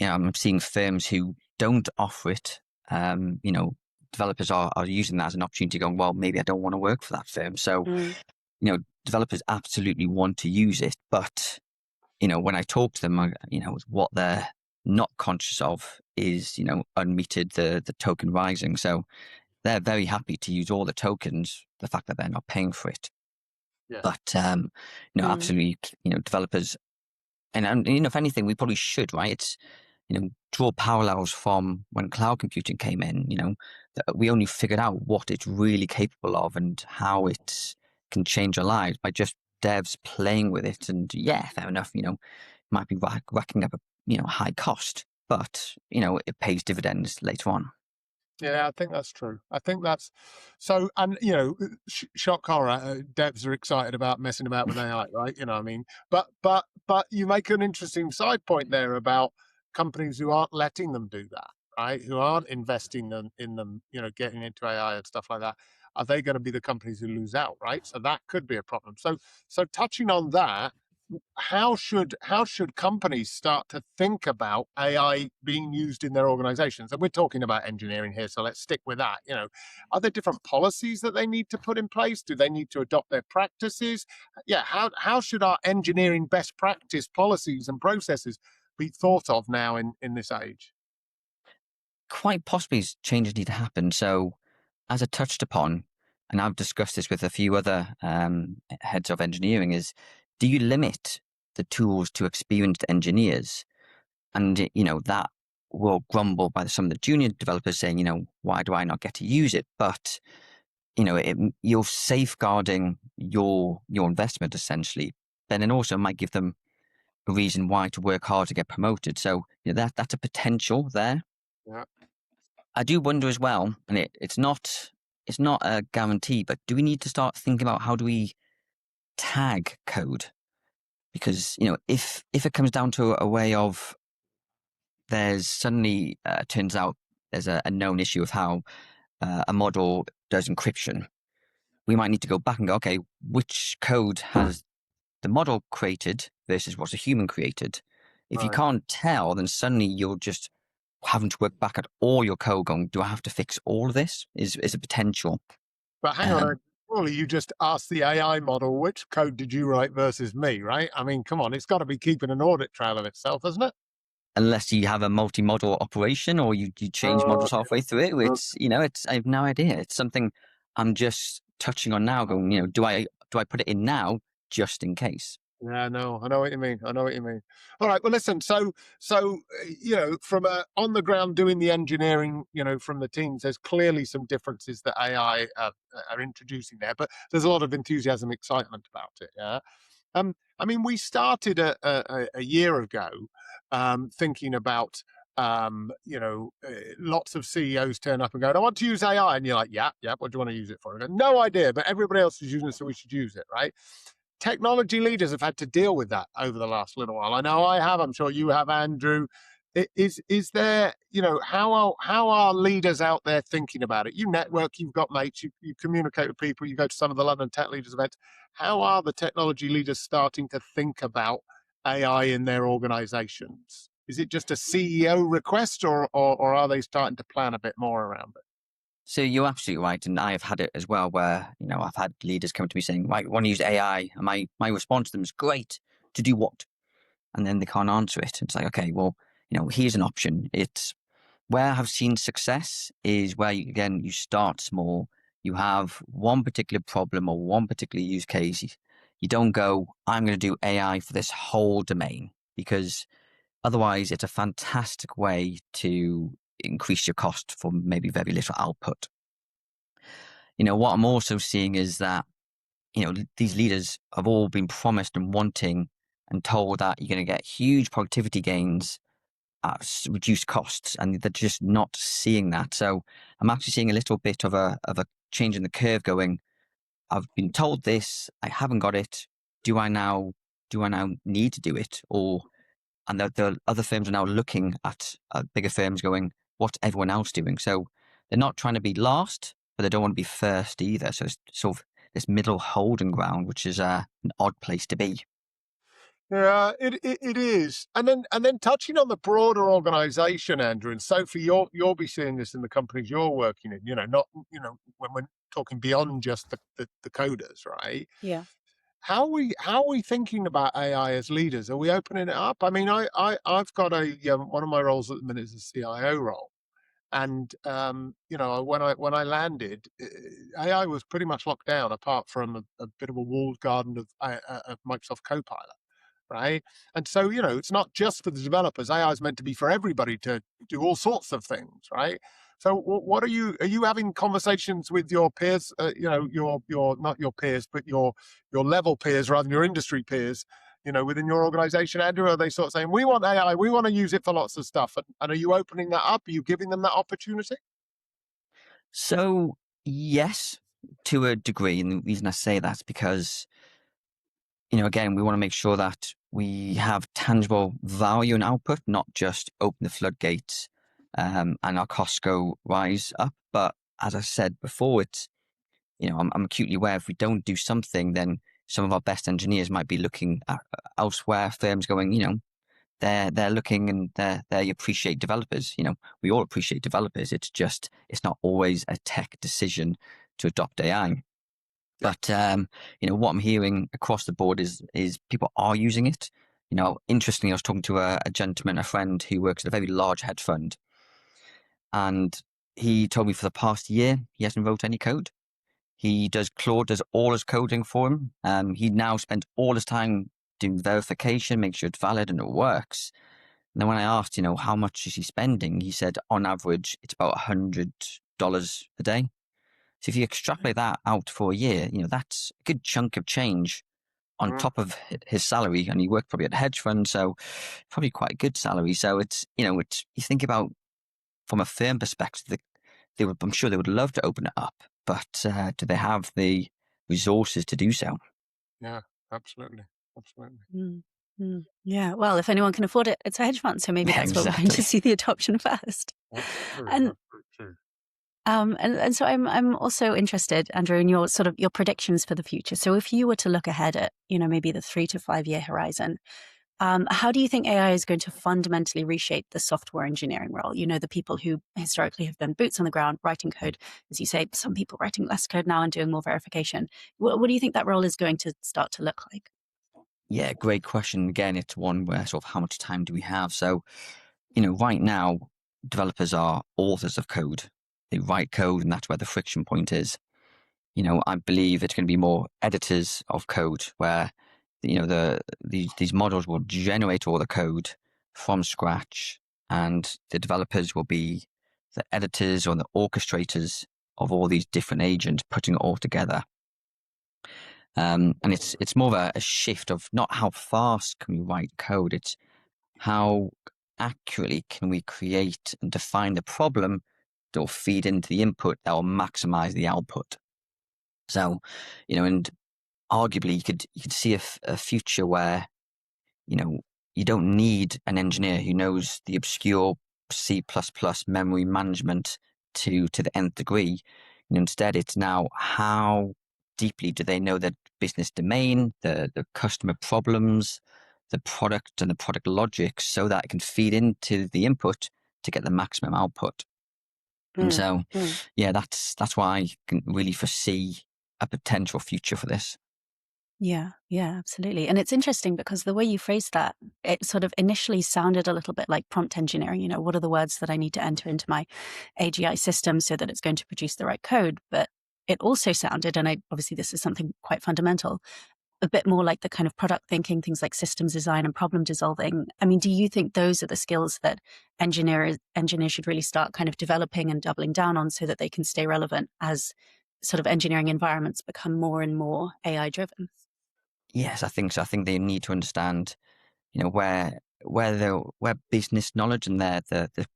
I'm seeing firms who don't offer it. Developers are using that as an opportunity, going, well, maybe I don't want to work for that firm. So, developers absolutely want to use it, but when I talk to them, what they're not conscious of is, unmetered the token rising. So they're very happy to use all the tokens, the fact that they're not paying for it. Yeah. But absolutely, developers, and if anything, we probably should, right? It's, draw parallels from when cloud computing came in. That we only figured out what it's really capable of and how it can change our lives by just devs playing with it. And yeah, fair enough, might be racking up a high cost, but it pays dividends later on. Yeah, I think that's true. I think that's so. And shock horror, devs are excited about messing about with AI, right? What I mean, but you make an interesting side point there about companies who aren't letting them do that, right? Who aren't investing in them, getting into AI and stuff like that. Are they going to be the companies who lose out, right? So that could be a problem. So touching on that, how should companies start to think about AI being used in their organizations? And we're talking about engineering here, so let's stick with that. Are there different policies that they need to put in place? Do they need to adopt their practices? Yeah, how should our engineering best practice policies and processes be thought of now in this age? Quite possibly changes need to happen. So, as I touched upon, and I've discussed this with a few other heads of engineering, is do you limit the tools to experienced engineers? And, that will grumble by some of the junior developers saying, why do I not get to use it? But, you're safeguarding your investment essentially. But then also might give them a reason why to work hard to get promoted. So, that's a potential there. Yeah. I do wonder as well, and it's not a guarantee, but do we need to start thinking about how do we tag code? Because if it comes down to a way of there's suddenly turns out there's a known issue of how a model does encryption, we might need to go back and go, okay, which code has the model created versus what's a human created? If you Right. can't tell, then suddenly you're just having to work back at all your code going, do I have to fix all of this? Is a potential. But hang on, surely you just ask the AI model, which code did you write versus me, right? I mean, come on, it's got to be keeping an audit trail of itself, hasn't it? Unless you have a multi-model operation or you change models halfway through it, I have no idea. It's something I'm just touching on now going, do I put it in now just in case? Yeah, no, I know what you mean. All right, well, listen. So, from on the ground doing the engineering, from the teams, there's clearly some differences that AI are introducing there, but there's a lot of enthusiasm, excitement about it. Yeah. I mean, we started a year ago thinking about, lots of CEOs turn up and go, I want to use AI. And you're like, yeah, what do you want to use it for? I go, no idea, but everybody else is using it, so we should use it, right? Technology leaders have had to deal with that over the last little while. I know I have. I'm sure you have, Andrew. Is there, how are leaders out there thinking about it? You network, you've got mates, you communicate with people, you go to some of the London Tech Leaders events. How are the technology leaders starting to think about AI in their organizations? Is it just a CEO request or are they starting to plan a bit more around it? So you're absolutely right, and I have had it as well, where I've had leaders come to me saying, "Right, we want to use AI," and my response to them is, "Great, to do what?" And then they can't answer it. It's like, okay, well, here's an option. It's where I've seen success is where you start small. You have one particular problem or one particular use case. You don't go, I'm going to do AI for this whole domain, because otherwise it's a fantastic way to increase your cost for maybe very little output. What I'm also seeing is that, these leaders have all been promised and wanting and told that you're going to get huge productivity gains at reduced costs, and they're just not seeing that. So I'm actually seeing a little bit of a change in the curve going, I've been told this, I haven't got it. Do I now need to do it? And the other firms are now looking at bigger firms going, what's everyone else doing? So they're not trying to be last, but they don't want to be first either. So it's sort of this middle holding ground, which is an odd place to be. Yeah, it is. And then touching on the broader organization, Andrew and Sophie, you'll be seeing this in the companies you're working in, not, when we're talking beyond just the coders, right? Yeah. How are we thinking about AI as leaders? Are we opening it up? I mean, I've got one of my roles at the minute is a CIO role. And when I landed, AI was pretty much locked down, apart from a bit of a walled garden of Microsoft Copilot, right? And so, it's not just for the developers. AI is meant to be for everybody to do all sorts of things, right? So what are you having conversations with your peers, your not your peers, but your level peers rather than your industry peers, within your organization, Andrew? Are they sort of saying, we want AI, we want to use it for lots of stuff? And are you opening that up? Are you giving them that opportunity? So yes, to a degree. And the reason I say that's because, again, we want to make sure that we have tangible value and output, not just open the floodgates and our costs go rise up. But as I said before, it's, I'm acutely aware if we don't do something, then some of our best engineers might be looking at elsewhere, firms going, they're looking and they appreciate developers. We all appreciate developers. It's just, it's not always a tech decision to adopt AI. But, what I'm hearing across the board is people are using it. Interestingly, I was talking to a gentleman, a friend who works at a very large hedge fund. And he told me for the past year, he hasn't wrote any code. Claude does all his coding for him. He now spends all his time doing verification, make sure it's valid and it works. And then when I asked, how much is he spending? He said, on average, it's about $100 a day. So if you extrapolate that out for a year, that's a good chunk of change on top of his salary. And he worked probably at a hedge fund, so probably quite a good salary. So it's, you think about from a firm perspective, I'm sure they would love to open it up, but do they have the resources to do so? Yeah, absolutely. Absolutely. Yeah, well, if anyone can afford it, it's a hedge fund. So maybe that's where we're going to see the adoption first. That's true. And That's true. and so I'm also interested, Andrew, in your sort of your predictions for the future. So if you were to look ahead at, maybe the 3 to 5 year horizon, how do you think AI is going to fundamentally reshape the software engineering role? The people who historically have been boots on the ground, writing code, as you say, some people writing less code now and doing more verification. What do you think that role is going to start to look like? Yeah, great question. Again, it's one where sort of how much time do we have? So, right now, developers are authors of code. They write code, and that's where the friction point is. I believe it's going to be more editors of code where, these models will generate all the code from scratch, and the developers will be the editors or the orchestrators of all these different agents, putting it all together. And it's more of a shift of not how fast can we write code, it's how accurately can we create and define the problem that will feed into the input that will maximize the output. So, and arguably you could see a future where, you don't need an engineer who knows the obscure C++ memory management to the nth degree. Instead, it's now how deeply do they know the business domain, the customer problems, the product and the product logic, so that it can feed into the input to get the maximum output. And so, yeah, that's why I can really foresee a potential future for this. Yeah, absolutely. And it's interesting because the way you phrased that, it sort of initially sounded a little bit like prompt engineering. What are the words that I need to enter into my AGI system so that it's going to produce the right code? But it also sounded, and obviously this is something quite fundamental, a bit more like the kind of product thinking, things like systems design and problem dissolving. I mean, do you think those are the skills that engineers should really start kind of developing and doubling down on so that they can stay relevant as sort of engineering environments become more and more AI driven? Yes, I think so. I think they need to understand, where business knowledge and the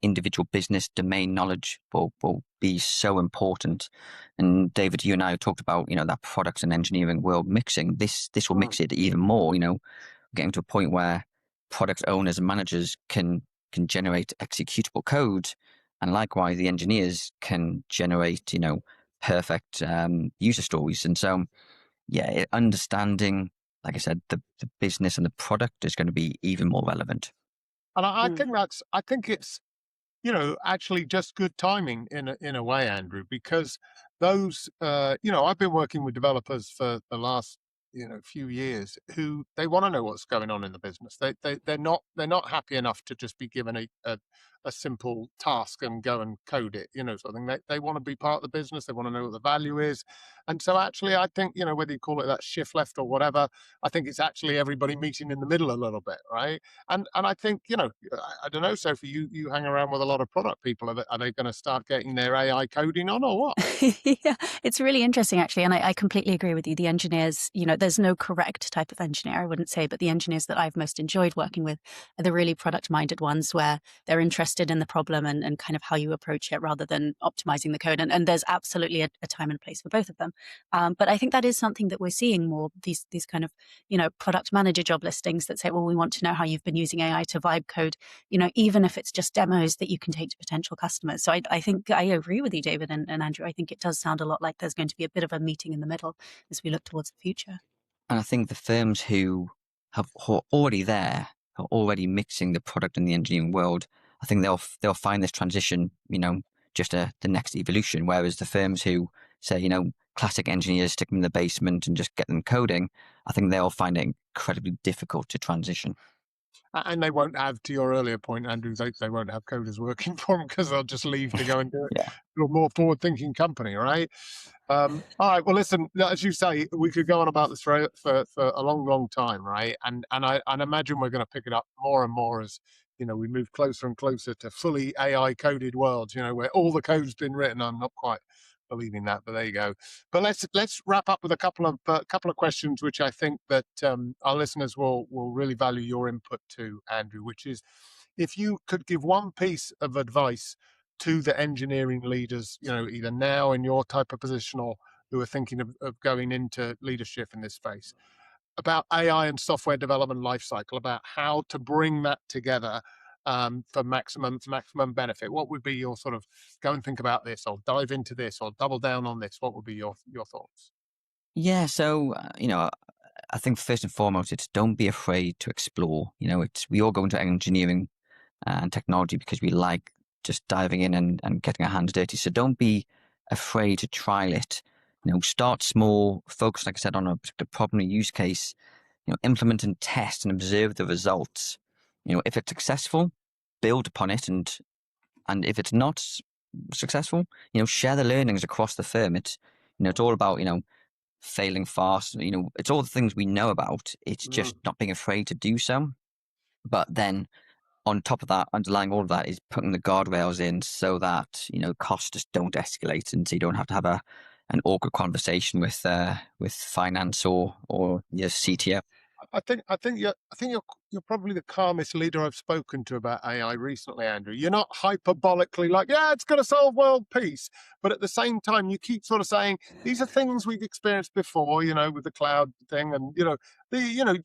individual business domain knowledge will be so important. And David, you and I talked about, that products and engineering world mixing. This will mix it even more. Getting to a point where product owners and managers can generate executable code, and likewise the engineers can generate, perfect user stories. And so, yeah, understanding, like I said, the business and the product is going to be even more relevant. And I think it's, actually just good timing in a way, Andrew, because those, I've been working with developers for the last, few years who they want to know what's going on in the business. They're not happy enough to just be given a simple task and go and code it, sort of thing. They want to be part of the business. They want to know what the value is. And so actually, I think, whether you call it that shift left or whatever, I think it's actually everybody meeting in the middle a little bit, right? And I think, I don't know, Sophie, you hang around with a lot of product people. Are they going to start getting their AI coding on or what? Yeah, it's really interesting, actually. And I completely agree with you. The engineers, there's no correct type of engineer, I wouldn't say, but the engineers that I've most enjoyed working with are the really product-minded ones where they're interested in the problem and kind of how you approach it rather than optimizing the code. And there's absolutely a time and place for both of them. But I think that is something that we're seeing more, these kind of, product manager job listings that say, well, we want to know how you've been using AI to vibe code, even if it's just demos that you can take to potential customers. So I think I agree with you, David and Andrew. I think it does sound a lot like there's going to be a bit of a meeting in the middle as we look towards the future. And I think the firms who are already there, are already mixing the product and the engineering world, I think they'll find this transition, just the next evolution. Whereas the firms who say, classic engineers, stick them in the basement and just get them coding, I think they'll find it incredibly difficult to transition. And they won't have, to your earlier point, Andrew, they won't have coders working for them because they'll just leave to go and do it Yeah. to a more forward-thinking company, right? All right. Well, listen, as you say, we could go on about this for a long, long time, right? And I imagine we're going to pick it up more and more as we move closer and closer to fully AI coded worlds. Where all the code's been written. I'm not quite believing that, but there you go. But let's wrap up with a couple of questions, which I think that our listeners will really value your input to, Andrew. Which is, if you could give one piece of advice to the engineering leaders, either now in your type of position or who are thinking of going into leadership in this space, about AI and software development lifecycle, about how to bring that together for maximum benefit, what would be your sort of go and think about this, or dive into this, or double down on this? What would be your thoughts? Yeah. So, I think first and foremost, it's don't be afraid to explore. We all go into engineering and technology because we like just diving in and getting our hands dirty. So don't be afraid to trial it. Start small, focus, like I said, on a particular problem or use case, implement and test and observe the results. If it's successful, build upon it. And if it's not successful, share the learnings across the firm. It's all about, failing fast. It's all the things we know about. It's just not being afraid to do so. But then on top of that, underlying all of that is putting the guardrails in so that, costs just don't escalate, and so you don't have to have an awkward conversation with finance or your CTO. I think you're probably the calmest leader I've spoken to about AI recently, Andrew. You're not hyperbolically like, yeah, it's going to solve world peace, but at the same time, you keep sort of saying these are things we've experienced before, with the cloud thing, and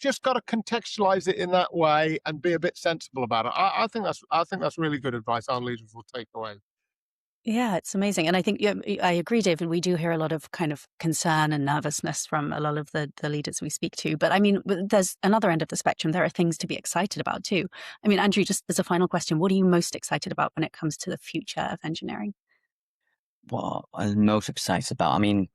just got to contextualize it in that way and be a bit sensible about it. I think that's really good advice our leaders will take away. Yeah, it's amazing. And I think I agree, David. We do hear a lot of kind of concern and nervousness from a lot of the leaders we speak to. But I mean, there's another end of the spectrum. There are things to be excited about too. I mean, Andrew, just as a final question, what are you most excited about when it comes to the future of engineering? What I'm most excited about, I mean,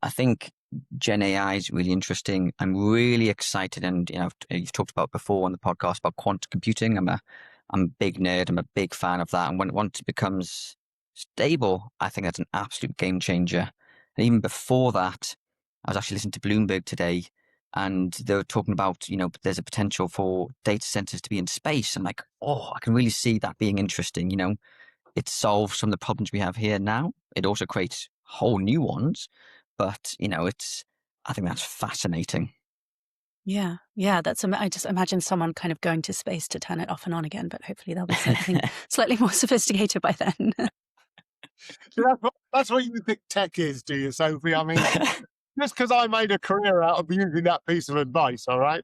I think Gen AI is really interesting. I'm really excited, and you've talked about before on the podcast about quantum computing. I'm a big nerd. I'm a big fan of that. And once it becomes stable, I think that's an absolute game changer. And even before that, I was actually listening to Bloomberg today, and they were talking about, there's a potential for data centers to be in space. I'm like, I can really see that being interesting. It solves some of the problems we have here now. It also creates whole new ones, but I think that's fascinating. Yeah. I just imagine someone kind of going to space to turn it off and on again, but hopefully there'll be something slightly more sophisticated by then. That's what you think tech is, do you, Sophie? I mean, just because I made a career out of using that piece of advice, all right?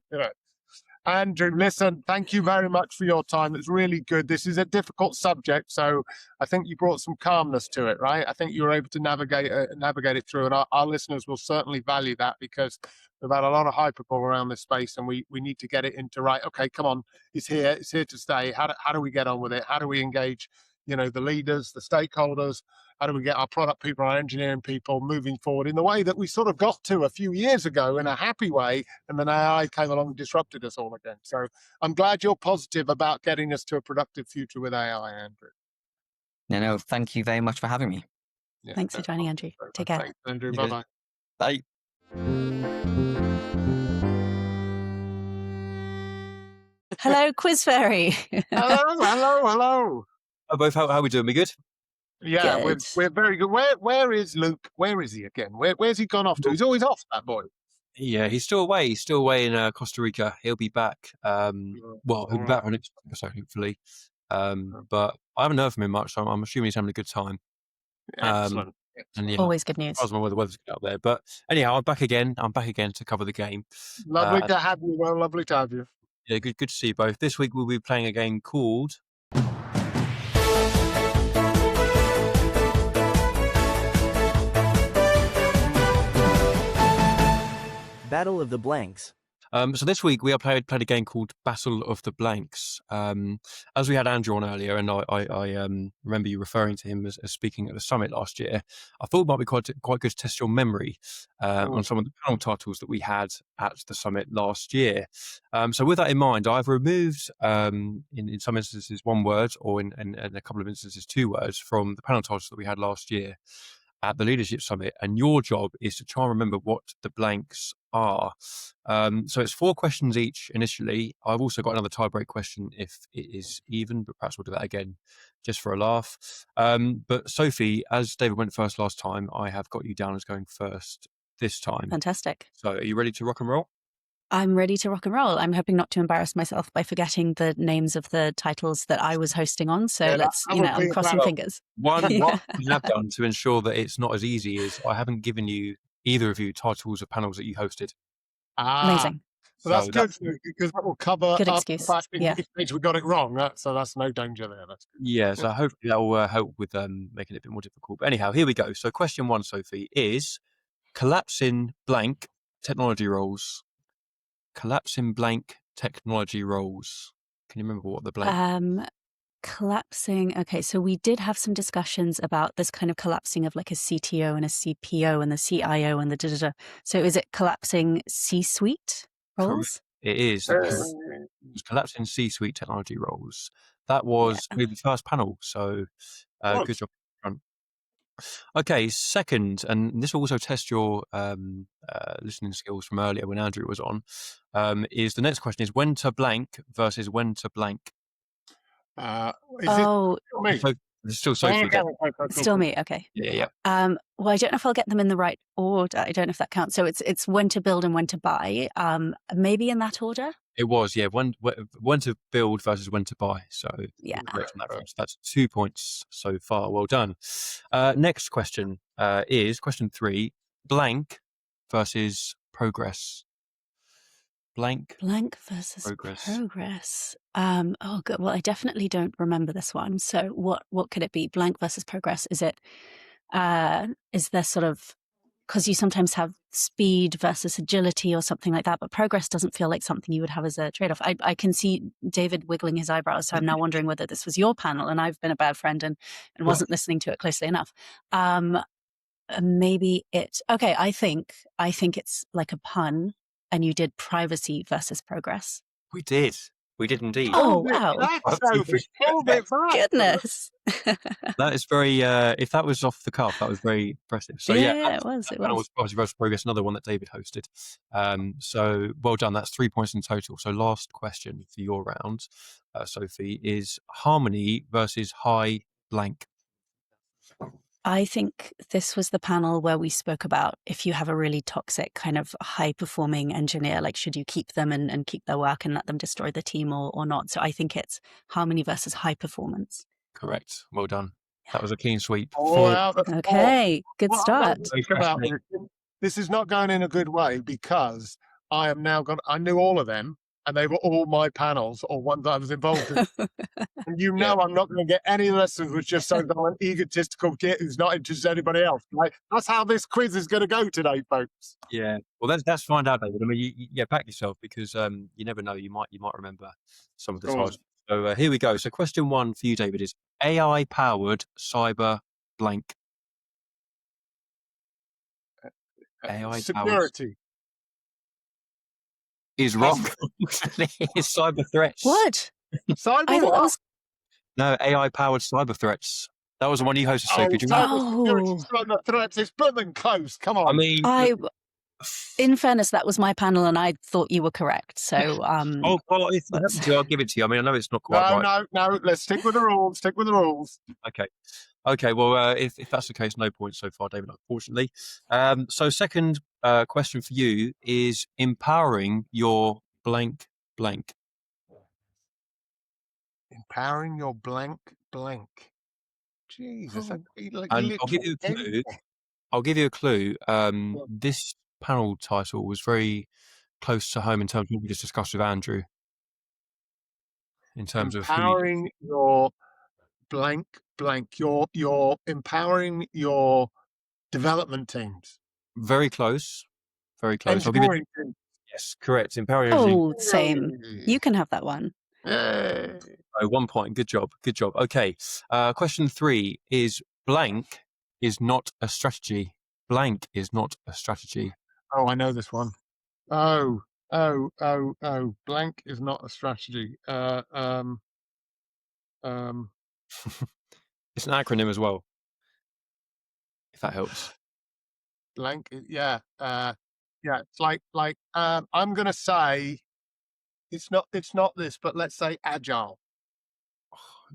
Andrew, listen, thank you very much for your time. It's really good. This is a difficult subject, so I think you brought some calmness to it, right? I think you were able to navigate it through, and our listeners will certainly value that, because we've had a lot of hyperbole around this space, and we need to get it into right. Okay, come on, it's here to stay. How do we get on with it? How do we engage, the leaders, the stakeholders? How do we get our product people, our engineering people moving forward in the way that we sort of got to a few years ago in a happy way, and then AI came along and disrupted us all again. So I'm glad you're positive about getting us to a productive future with AI, Andrew. No, thank you very much for having me. Yeah, thanks for joining, Andrew. Take care. Thanks, Andrew. Bye-bye. Bye. Hello, Quiz Fairy. Hello. Both, how are we doing? We good? Yeah, good. We're very good. Where is Luke? Where is he again? Where's he gone off to? He's always off, that boy. Yeah, he's still away. He's still away in Costa Rica. He'll be back. He'll be back for next episode, hopefully. But I haven't heard from him much, so I'm assuming he's having a good time. Excellent. And yeah, always good news. I was wondering whether the weather's good out there. But anyhow, I'm back again. To cover the game. Lovely to have you. Well, lovely to have you. Yeah, good to see you both. This week we'll be playing a game called Battle of the Blanks. So this week we played a game called Battle of the Blanks. As we had Andrew on earlier, and I remember you referring to him as speaking at the summit last year. I thought it might be quite good to test your memory on some of the panel titles that we had at the summit last year. So with that in mind, I've removed in some instances one word, or in a couple of instances 2 words from the panel titles that we had last year at the Leadership Summit, and your job is to try and remember what the blanks are. So it's 4 questions each initially. I've also got another tie-break question if it is even, but perhaps we'll do that again just for a laugh. But Sophie, as David went first last time, I have got you down as going first this time. Fantastic. So are you ready to rock and roll? I'm ready to rock and roll. I'm hoping not to embarrass myself by forgetting the names of the titles that I was hosting on. So let's, I'm crossing fingers. What you have done to ensure that it's not as easy is I haven't given you, either of you, titles of panels that you hosted. Amazing. So that's good, because that will cover good up excuse. the fact in case we got it wrong. So that's no danger there. That's good. Yeah, so hopefully that will help with making it a bit more difficult. But anyhow, here we go. So question 1, Sophie, is collapsing blank technology roles. Collapsing blank technology roles. Can you remember what the blank? Collapsing. Okay, so we did have some discussions about this kind of collapsing of like a CTO and a CPO and the CIO and the da-da-da. So is it collapsing C-suite roles? It is. It's collapsing C-suite technology roles. That was the first panel. So good job. Okay, second, and this will also test your listening skills from earlier when Andrew was on, is the next question is when to blank versus when to blank. Is it me? It's still Sophie. Still me, okay. Yeah. Well, I don't know if I'll get them in the right order. I don't know if that counts. So it's when to build and when to buy. Maybe in that order? It was, yeah. When to build versus when to buy. So yeah, that's 2 points so far. Well done. Next question is question 3: blank versus progress. Blank versus progress. Oh, good. Well, I definitely don't remember this one. So what could it be? Blank versus progress. Is it? Is there sort of, because you sometimes have speed versus agility or something like that, but progress doesn't feel like something you would have as a trade-off. I can see David wiggling his eyebrows, so I'm now wondering whether this was your panel and I've been a bad friend and wasn't listening to it closely enough. Maybe okay, I think it's like a pun, and you did privacy versus progress. We did indeed. Oh, wow. Goodness. That is very, if that was off the cuff, that was very impressive. So it was. Privacy versus progress, another one that David hosted. So well done. That's 3 points in total. So last question for your round, Sophie, is harmony versus high blank. I think this was the panel where we spoke about if you have a really toxic kind of high-performing engineer, like should you keep them and keep their work and let them destroy the team or not? So I think it's harmony versus high performance. Correct. Well done. That was a clean sweep. Okay, good start. This is not going in a good way because I am now I knew all of them and they were all my panels or ones I was involved in. And I'm not going to get any lessons with just some egotistical kid who's not interested in anybody else. Right? That's how this quiz is going to go today, folks. Yeah. Well, let's find out, David. I mean, back yourself because you never know. You might remember some of the titles. So here we go. So question 1 for you, David, is AI-powered cyber blank. AI security. Is wrong. It's cyber threats. What? Cyber what? No, AI-powered cyber threats. That was the one you hosted, Sophie. Cyber threats is blooming close. Come on. I mean, in fairness, that was my panel, and I thought you were correct. So, well, if you happen to, I'll give it to you. I mean, I know it's not quite right. No. Let's stick with the rules. Stick with the rules. Okay. Well, if that's the case, no points so far, David. Unfortunately. So, second question for you is empowering your blank. Empowering your blank. Jesus. And I'll give you a clue. This panel title was very close to home in terms of what we just discussed with Andrew. In terms of empowering your blank. You're empowering your development teams. Very close. Very close. I'll give you. Engineering. Yes, correct. Empowering engineering. Oh, same. You can have that one. Yay. Oh, 1 point. Good job. Good job. Okay. Question 3 is blank is not a strategy. Blank is not a strategy. Oh, I know this one. Oh. Blank is not a strategy. It's an acronym as well, if that helps. Blank. Yeah. It's like. I'm gonna say, it's not this, but let's say agile.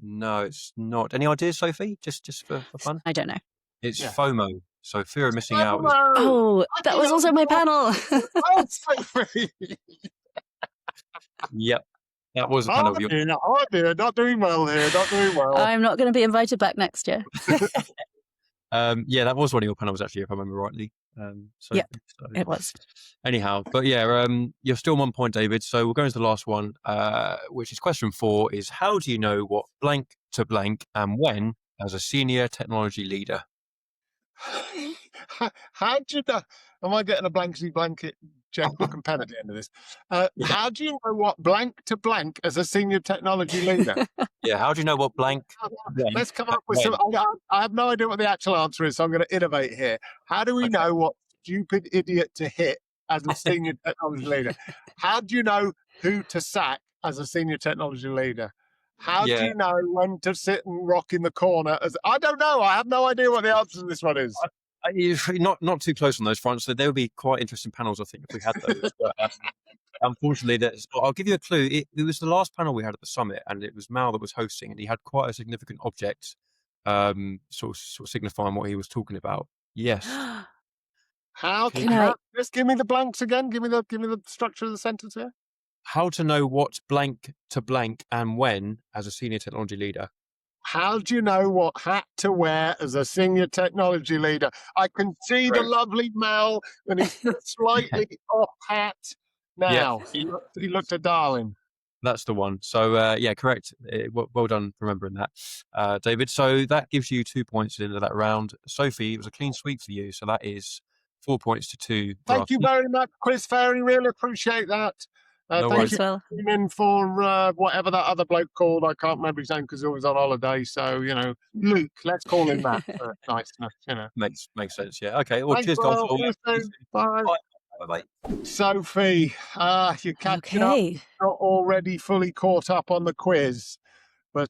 No, it's not. Any ideas, Sophie? Just for fun? I don't know. It's Yeah. FOMO. So fear of missing out. Oh, that was also my panel. Oh, Sophie. Yep. That was a panel. Oh dear, not doing well here. Not doing well. I'm not going to be invited back next year. Yeah, that was one of your panels actually, if I remember rightly. Yep, so, it was. Anyhow, but yeah, you're still 1 point, David. So we'll go into the last one, which is question 4: is how do you know what blank to blank and when as a senior technology leader? How do you know? Am I getting a blanky blanket checkbook and pen at the end of this? Yeah. How do you know what blank to blank as a senior technology leader? Yeah, how do you know what blank? Let's come up with some. I have no idea what the actual answer is, so I'm going to innovate here. How do we know what stupid idiot to hit as a senior technology leader? How do you know who to sack as a senior technology leader? How do you know when to sit and rock in the corner? I don't know. I have no idea what the answer to this one is. Not too close on those fronts. So there would be quite interesting panels, I think, if we had those. But unfortunately, I'll give you a clue. It was the last panel we had at the summit, and it was Mal that was hosting, and he had quite a significant object, sort of signifying what he was talking about. Yes. How can I just give me the blanks again? Give me the structure of the sentence here. How to know what blank to blank and when as a senior technology leader. How do you know what hat to wear as a senior technology leader? I can see the lovely Mel when he's slightly off hat now. Yeah. He looked a darling. That's the one. So, yeah, correct. Well done remembering that, David. So that gives you 2 points into that round. Sophie, it was a clean sweep for you. So that is 4 points to 2. Thank you very much, Chris Fairy. Really appreciate that. No thank worries. you for tuning in for whatever that other bloke called. I can't remember his name because he was on holiday. So, Luke, let's call him that for niceness, Makes sense, yeah. Okay, well, cheers, guys. Bye. Bye-bye. Sophie, you're catching up. Not already fully caught up on the quiz. But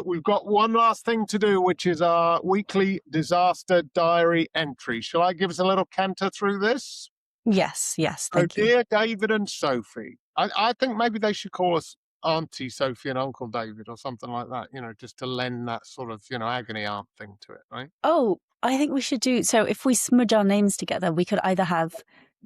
we've got one last thing to do, which is our weekly disaster diary entry. Shall I give us a little canter through this? Yes, thank you. Dear David and Sophie, I think maybe they should call us Auntie Sophie and Uncle David or something like that, just to lend that sort of, agony aunt thing to it, right? Oh, I think we should do, so if we smudge our names together, we could either have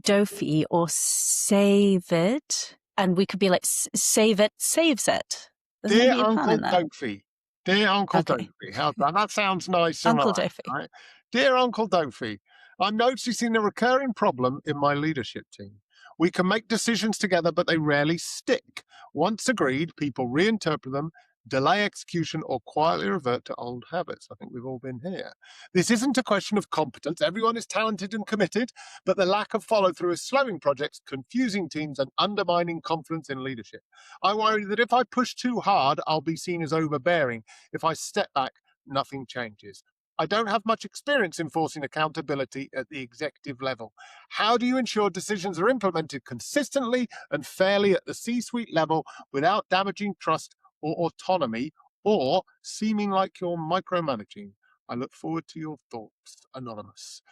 Dophie or Save It, and we could be like, Save It, Saves It. Dear Uncle Dophie. Dear Uncle Dophie. How's that? That sounds nice and Uncle Dophie. Right? Dear Uncle Dophie, I'm noticing a recurring problem in my leadership team. We can make decisions together, but they rarely stick. Once agreed, people reinterpret them, delay execution, or quietly revert to old habits. I think we've all been here. This isn't a question of competence. Everyone is talented and committed, but the lack of follow-through is slowing projects, confusing teams, and undermining confidence in leadership. I worry that if I push too hard, I'll be seen as overbearing. If I step back, nothing changes. I don't have much experience enforcing accountability at the executive level. How do you ensure decisions are implemented consistently and fairly at the C-suite level without damaging trust or autonomy or seeming like you're micromanaging? I look forward to your thoughts, Anonymous.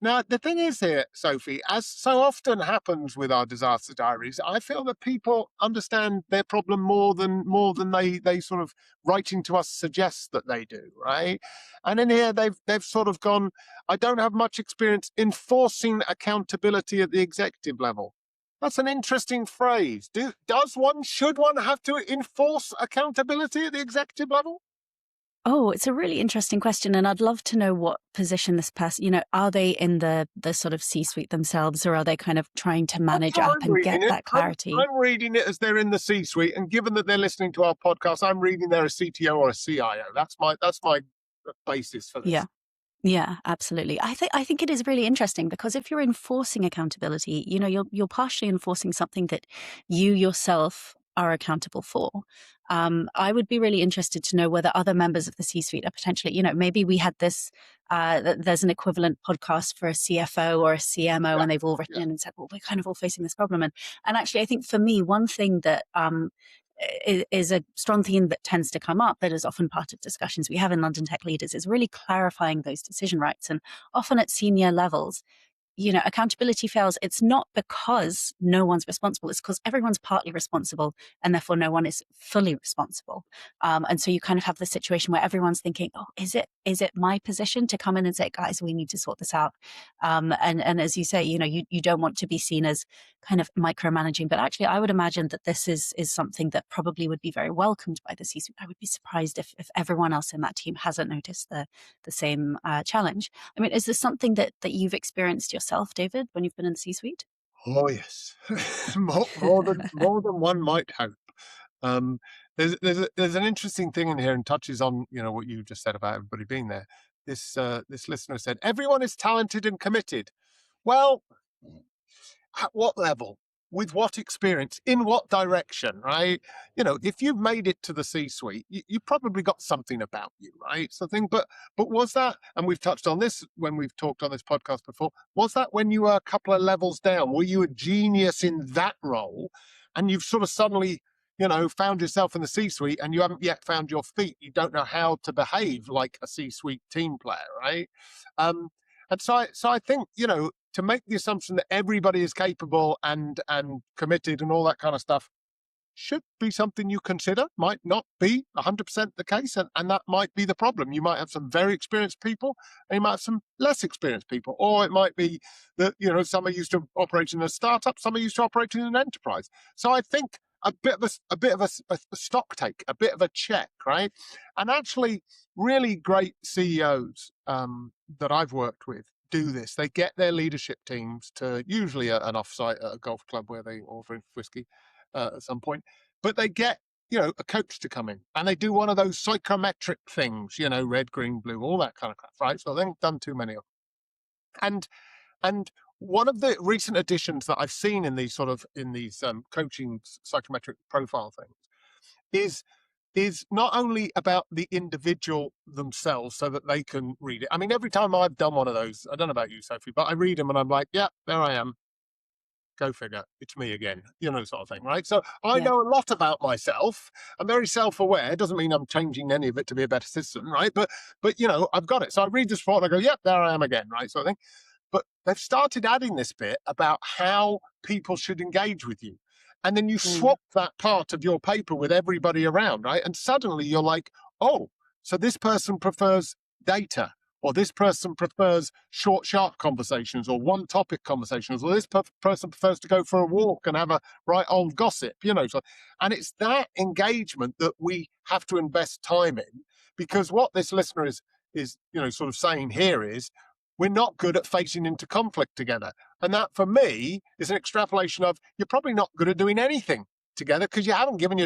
Now, the thing is here, Sophie, as so often happens with our disaster diaries, I feel that people understand their problem more than they sort of writing to us suggest that they do, right? And in here, they've sort of gone, I don't have much experience enforcing accountability at the executive level. That's an interesting phrase. Should one have to enforce accountability at the executive level? Oh, it's a really interesting question. And I'd love to know what position this person, are they in the sort of C-suite themselves, or are they kind of trying to manage up and get that clarity? I'm reading it as they're in the C-suite. And given that they're listening to our podcast, I'm reading they're a CTO or a CIO. That's my basis for this. Yeah. Yeah, absolutely. I think it is really interesting because if you're enforcing accountability, you're partially enforcing something that you yourself are accountable for. I would be really interested to know whether other members of the C-suite are potentially, maybe we had this. There's an equivalent podcast for a CFO or a CMO, Yeah, and they've all written in and said, "Well, we're kind of all facing this problem." And actually, I think for me, one thing that is a strong theme that tends to come up that is often part of discussions we have in London Tech Leaders is really clarifying those decision rights. And often at senior levels, accountability fails. It's not because no one's responsible. It's because everyone's partly responsible and therefore no one is fully responsible. And so you kind of have the situation where everyone's thinking, oh, is it my position to come in and say, guys, we need to sort this out? And as you say, you don't want to be seen as kind of micromanaging, but actually I would imagine that this is something that probably would be very welcomed by the C-suite. I would be surprised if everyone else in that team hasn't noticed the same challenge. I mean, is this something that you've experienced yourself, David, when you've been in the C-suite? Oh yes, more than one might hope. There's an interesting thing in here and touches on what you just said about everybody being there. This listener said everyone is talented and committed. Well, at what level? With what experience? In what direction? Right? If you've made it to the C-suite, you probably got something about you, right? Something. But was that? And we've touched on this when we've talked on this podcast before. Was that when you were a couple of levels down? Were you a genius in that role, and you've sort of suddenly found yourself in the C-suite, and you haven't yet found your feet? You don't know how to behave like a C-suite team player, right? And so I think to make the assumption that everybody is capable and committed and all that kind of stuff should be something you consider. Might not be 100% the case, and that might be the problem. You might have some very experienced people, and you might have some less experienced people, or it might be that some are used to operating in a startup, some are used to operating in an enterprise. So I think a bit of a stock take, a bit of a check, right? And actually, really great CEOs that I've worked with do this. They get their leadership teams to usually an offsite at a golf club where they offer whiskey at some point, but they get a coach to come in and they do one of those psychometric things, red, green, blue, all that kind of crap, right? So they've done too many of them. And one of the recent additions that I've seen in these coaching psychometric profile things is not only about the individual themselves so that they can read it. I mean, every time I've done one of those, I don't know about you, Sophie, but I read them and I'm like, yeah, there I am. Go figure. It's me again, sort of thing, right? So I know a lot about myself. I'm very self-aware. Doesn't mean I'm changing any of it to be a better citizen, right? But I've got it. So I read this report and I go, yep, there I am again, right? Sort of thing. But they've started adding this bit about how people should engage with you. And then you swap that part of your paper with everybody around, right? And suddenly you're like, oh, so this person prefers data, or this person prefers short, sharp conversations, or one topic conversations, or this person prefers to go for a walk and have a right old gossip, So, and it's that engagement that we have to invest time in, because what this listener is sort of saying here is, we're not good at facing into conflict together. And that, for me, is an extrapolation of you're probably not good at doing anything together because you haven't given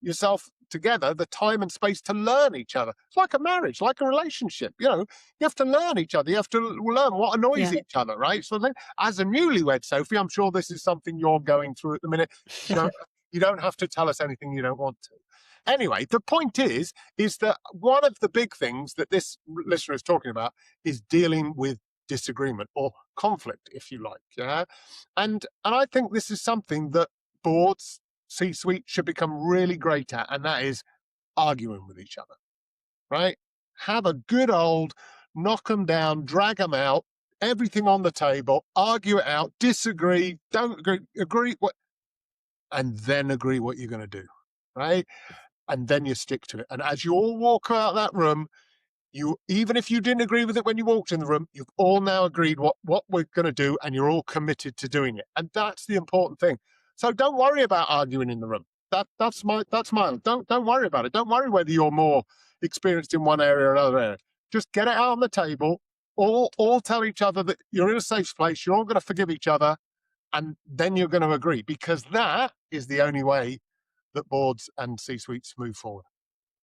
yourself together the time and space to learn each other. It's like a marriage, like a relationship. You have to learn each other. You have to learn what annoys each other, right? So then, as a newlywed, Sophie, I'm sure this is something you're going through at the minute. You don't have to tell us anything you don't want to. Anyway, the point is that one of the big things that this listener is talking about is dealing with disagreement or conflict, if you like. Yeah. And I think this is something that boards, C-suite should become really great at, and that is arguing with each other, right? Have a good old knock them down, drag them out, everything on the table, argue it out, disagree, don't agree, and then agree what you're going to do, right? And then you stick to it. And as you all walk out of that room, even if you didn't agree with it when you walked in the room, you've all now agreed what we're going to do, and you're all committed to doing it. And that's the important thing. So don't worry about arguing in the room. That's my. Don't worry about it. Don't worry whether you're more experienced in one area or another area. Just get it out on the table. All tell each other that you're in a safe place. You're all going to forgive each other, and then you're going to agree, because that is the only way that boards and C-suites move forward.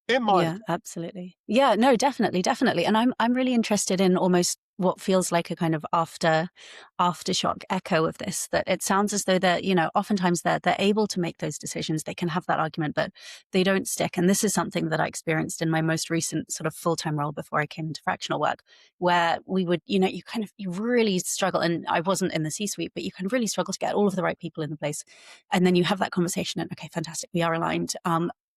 in my Yeah, absolutely. Yeah, no, definitely, definitely. And I'm really interested in almost what feels like a kind of aftershock echo of this, that it sounds as though they're, oftentimes they're able to make those decisions. They can have that argument, but they don't stick. And this is something that I experienced in my most recent sort of full-time role before I came into fractional work, where we would, you really struggle. And I wasn't in the C-suite, but you can really struggle to get all of the right people in the place. And then you have that conversation and, okay, fantastic, we are aligned.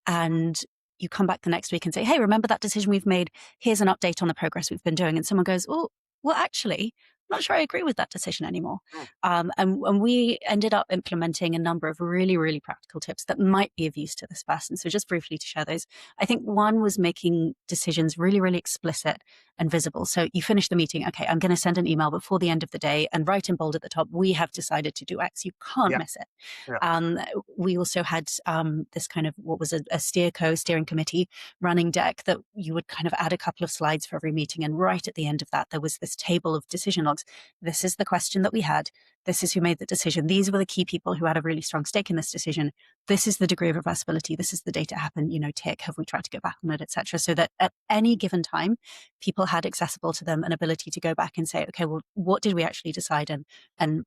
And you come back the next week and say, hey, remember that decision we've made? Here's an update on the progress we've been doing. And someone goes, oh, well, actually, I'm not sure I agree with that decision anymore. And we ended up implementing a number of really, really practical tips that might be of use to this person. So just briefly to share those, I think one was making decisions really, really explicit and visible. So you finish the meeting, okay, I'm going to send an email before the end of the day and write in bold at the top, we have decided to do X. You can't miss it. We also had this kind of what was a steering committee running deck that you would kind of add a couple of slides for every meeting. And right at the end of that, there was this table of decision logs. This is the question that we had. This is who made the decision. These were the key people who had a really strong stake in this decision. This is the degree of reversibility. This is the date it happened, tick, have we tried to go back on it, etc. So that at any given time, people had accessible to them an ability to go back and say, okay, well, what did we actually decide and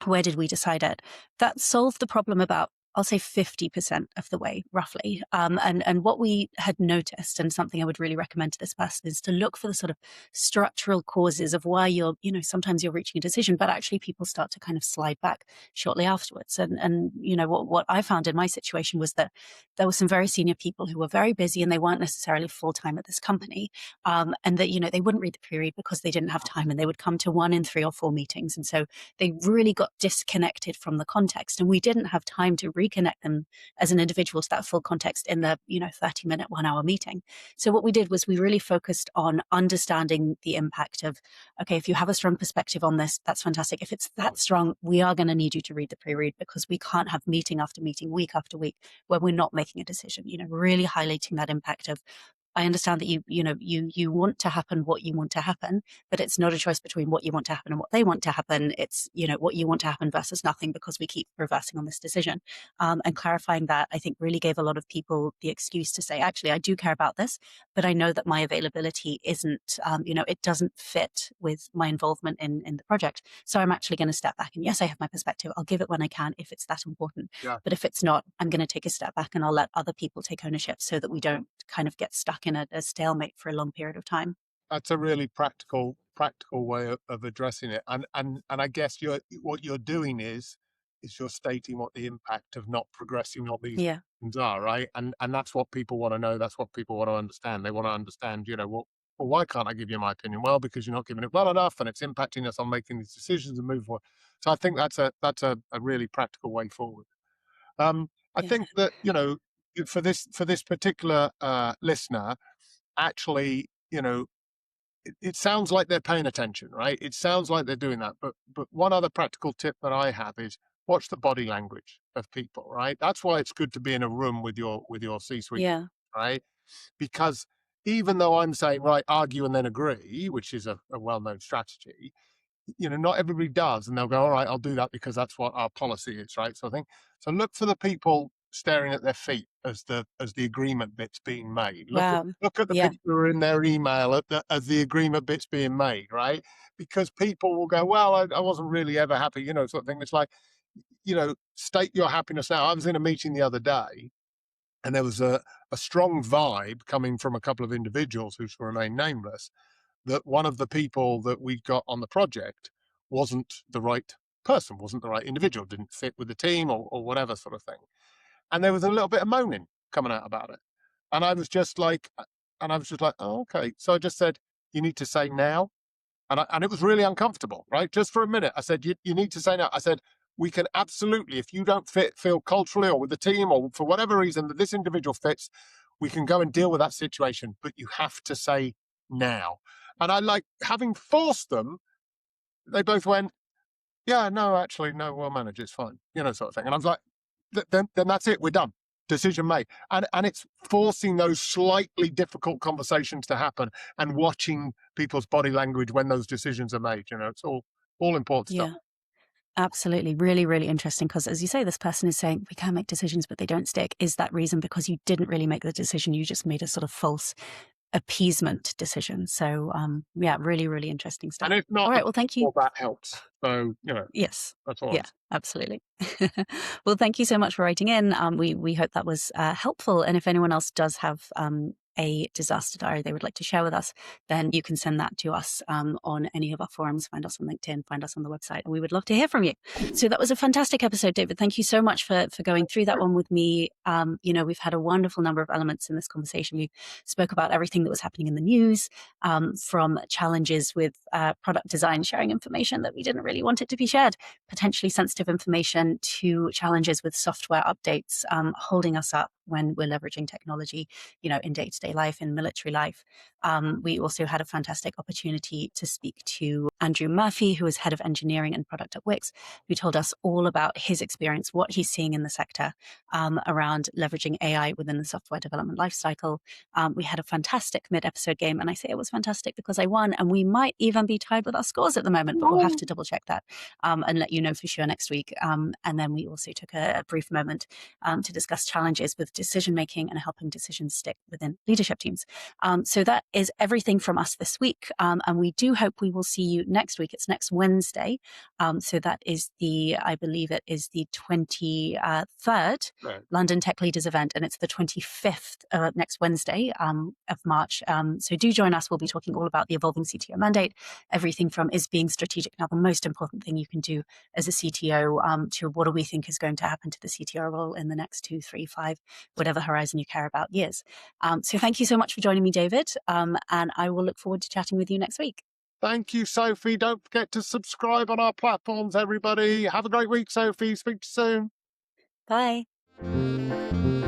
where did we decide it? That solved the problem about, I'll say 50% of the way, roughly. And what we had noticed, and something I would really recommend to this person, is to look for the sort of structural causes of why you're, sometimes you're reaching a decision, but actually people start to kind of slide back shortly afterwards. And what I found in my situation was that there were some very senior people who were very busy and they weren't necessarily full-time at this company. And that, they wouldn't read the period because they didn't have time, and they would come to 1 in 3 or 4 meetings. And so they really got disconnected from the context, and we didn't have time to reconnect them as an individual to that full context in the 30-minute 1-hour meeting. So what we did was we really focused on understanding the impact of, okay, if you have a strong perspective on this, that's fantastic. If it's that strong, we are going to need you to read the pre-read, because we can't have meeting after meeting, week after week, where we're not making a decision. Really highlighting that impact of, I understand that you want to happen what you want to happen, but it's not a choice between what you want to happen and what they want to happen. It's, what you want to happen versus nothing, because we keep reversing on this decision. And clarifying that, I think, really gave a lot of people the excuse to say, actually, I do care about this, but I know that my availability isn't, it doesn't fit with my involvement in the project. So I'm actually going to step back. And yes, I have my perspective. I'll give it when I can if it's that important. Yeah. But if it's not, I'm going to take a step back and I'll let other people take ownership, so that we don't kind of get stuck in a stalemate for a long period of time. That's a really practical way of addressing it. And I guess what you're doing is you're stating what the impact of not progressing on these things are, right? And that's what people want to know. That's what people want to understand. They want to understand, well, why can't I give you my opinion? Well, because you're not giving it well enough, and it's impacting us on making these decisions and move forward. So I think that's a really practical way forward. I think that, for this particular listener, actually, it sounds like they're paying attention, right? It sounds like they're doing that. But one other practical tip that I have is watch the body language of people, right? That's why it's good to be in a room with your C-suite, right? Because even though I'm saying, right, argue and then agree, which is a well-known strategy, not everybody does, and they'll go, all right, I'll do that because that's what our policy is, right? So look for the people staring at their feet as the agreement bit's being made. Look at the people who are in their email as the agreement bit's being made, right? Because people will go, well, I wasn't really ever happy, sort of thing. It's like, state your happiness now. I was in a meeting the other day, and there was a strong vibe coming from a couple of individuals who shall remain nameless, that one of the people that we got on the project wasn't the right person, wasn't the right individual, didn't fit with the team or whatever sort of thing. And there was a little bit of moaning coming out about it. And I was just like, oh, okay. So I just said, you need to say now. And it was really uncomfortable, right? Just for a minute. I said, you need to say now. I said, we can absolutely, if you don't feel culturally or with the team or for whatever reason that this individual fits, we can go and deal with that situation, but you have to say now. And I like having forced them, they both went, yeah, no, actually, no, we'll manage, it's fine, sort of thing. And I was like, then that's it, we're done. Decision made. And it's forcing those slightly difficult conversations to happen and watching people's body language when those decisions are made. It's all important stuff. Absolutely. Really, really interesting. Because as you say, this person is saying we can make decisions, but they don't stick. Is that reason because you didn't really make the decision? You just made a sort of false appeasement decision. So yeah, really, really interesting stuff. And if not, All right. Well, thank you. well, that helps. So, Yes. that's all. Yeah, absolutely. Well, thank you so much for writing in. We hope that was helpful. And if anyone else does have a disaster diary they would like to share with us, then you can send that to us on any of our forums. Find us on LinkedIn, find us on the website, and we would love to hear from you. So that was a fantastic episode, David. Thank you so much for going through that one with me. We've had a wonderful number of elements in this conversation. We spoke about everything that was happening in the news, from challenges with product design, sharing information that we didn't really want it to be shared, potentially sensitive information, to challenges with software updates holding us up when we're leveraging technology, in day-to-day life, in military life. We also had a fantastic opportunity to speak to Andrew Murphy, who is head of engineering and product at Wickes, who told us all about his experience, what he's seeing in the sector around leveraging AI within the software development lifecycle. We had a fantastic mid-episode game, and I say it was fantastic because I won, and we might even be tied with our scores at the moment, but we'll have to double check that and let you know for sure next week. And then we also took a brief moment to discuss challenges with decision making and helping decisions stick within leadership teams. So that is everything from us this week, and we do hope we will see you next week. It's next Wednesday, so that is I believe it is the 23rd London Tech Leaders event, and it's the 25th next Wednesday of March. So do join us. We'll be talking all about the evolving CTO mandate, everything from is being strategic now the most important thing you can do as a CTO, to what do we think is going to happen to the CTO role in the next 2, 3, 5, whatever horizon you care about years. So thank you so much for joining me, David, and I will look forward to chatting with you next week. Thank you, Sophie. Don't forget to subscribe on our platforms, everybody. Have a great week, Sophie. Speak to you soon. Bye.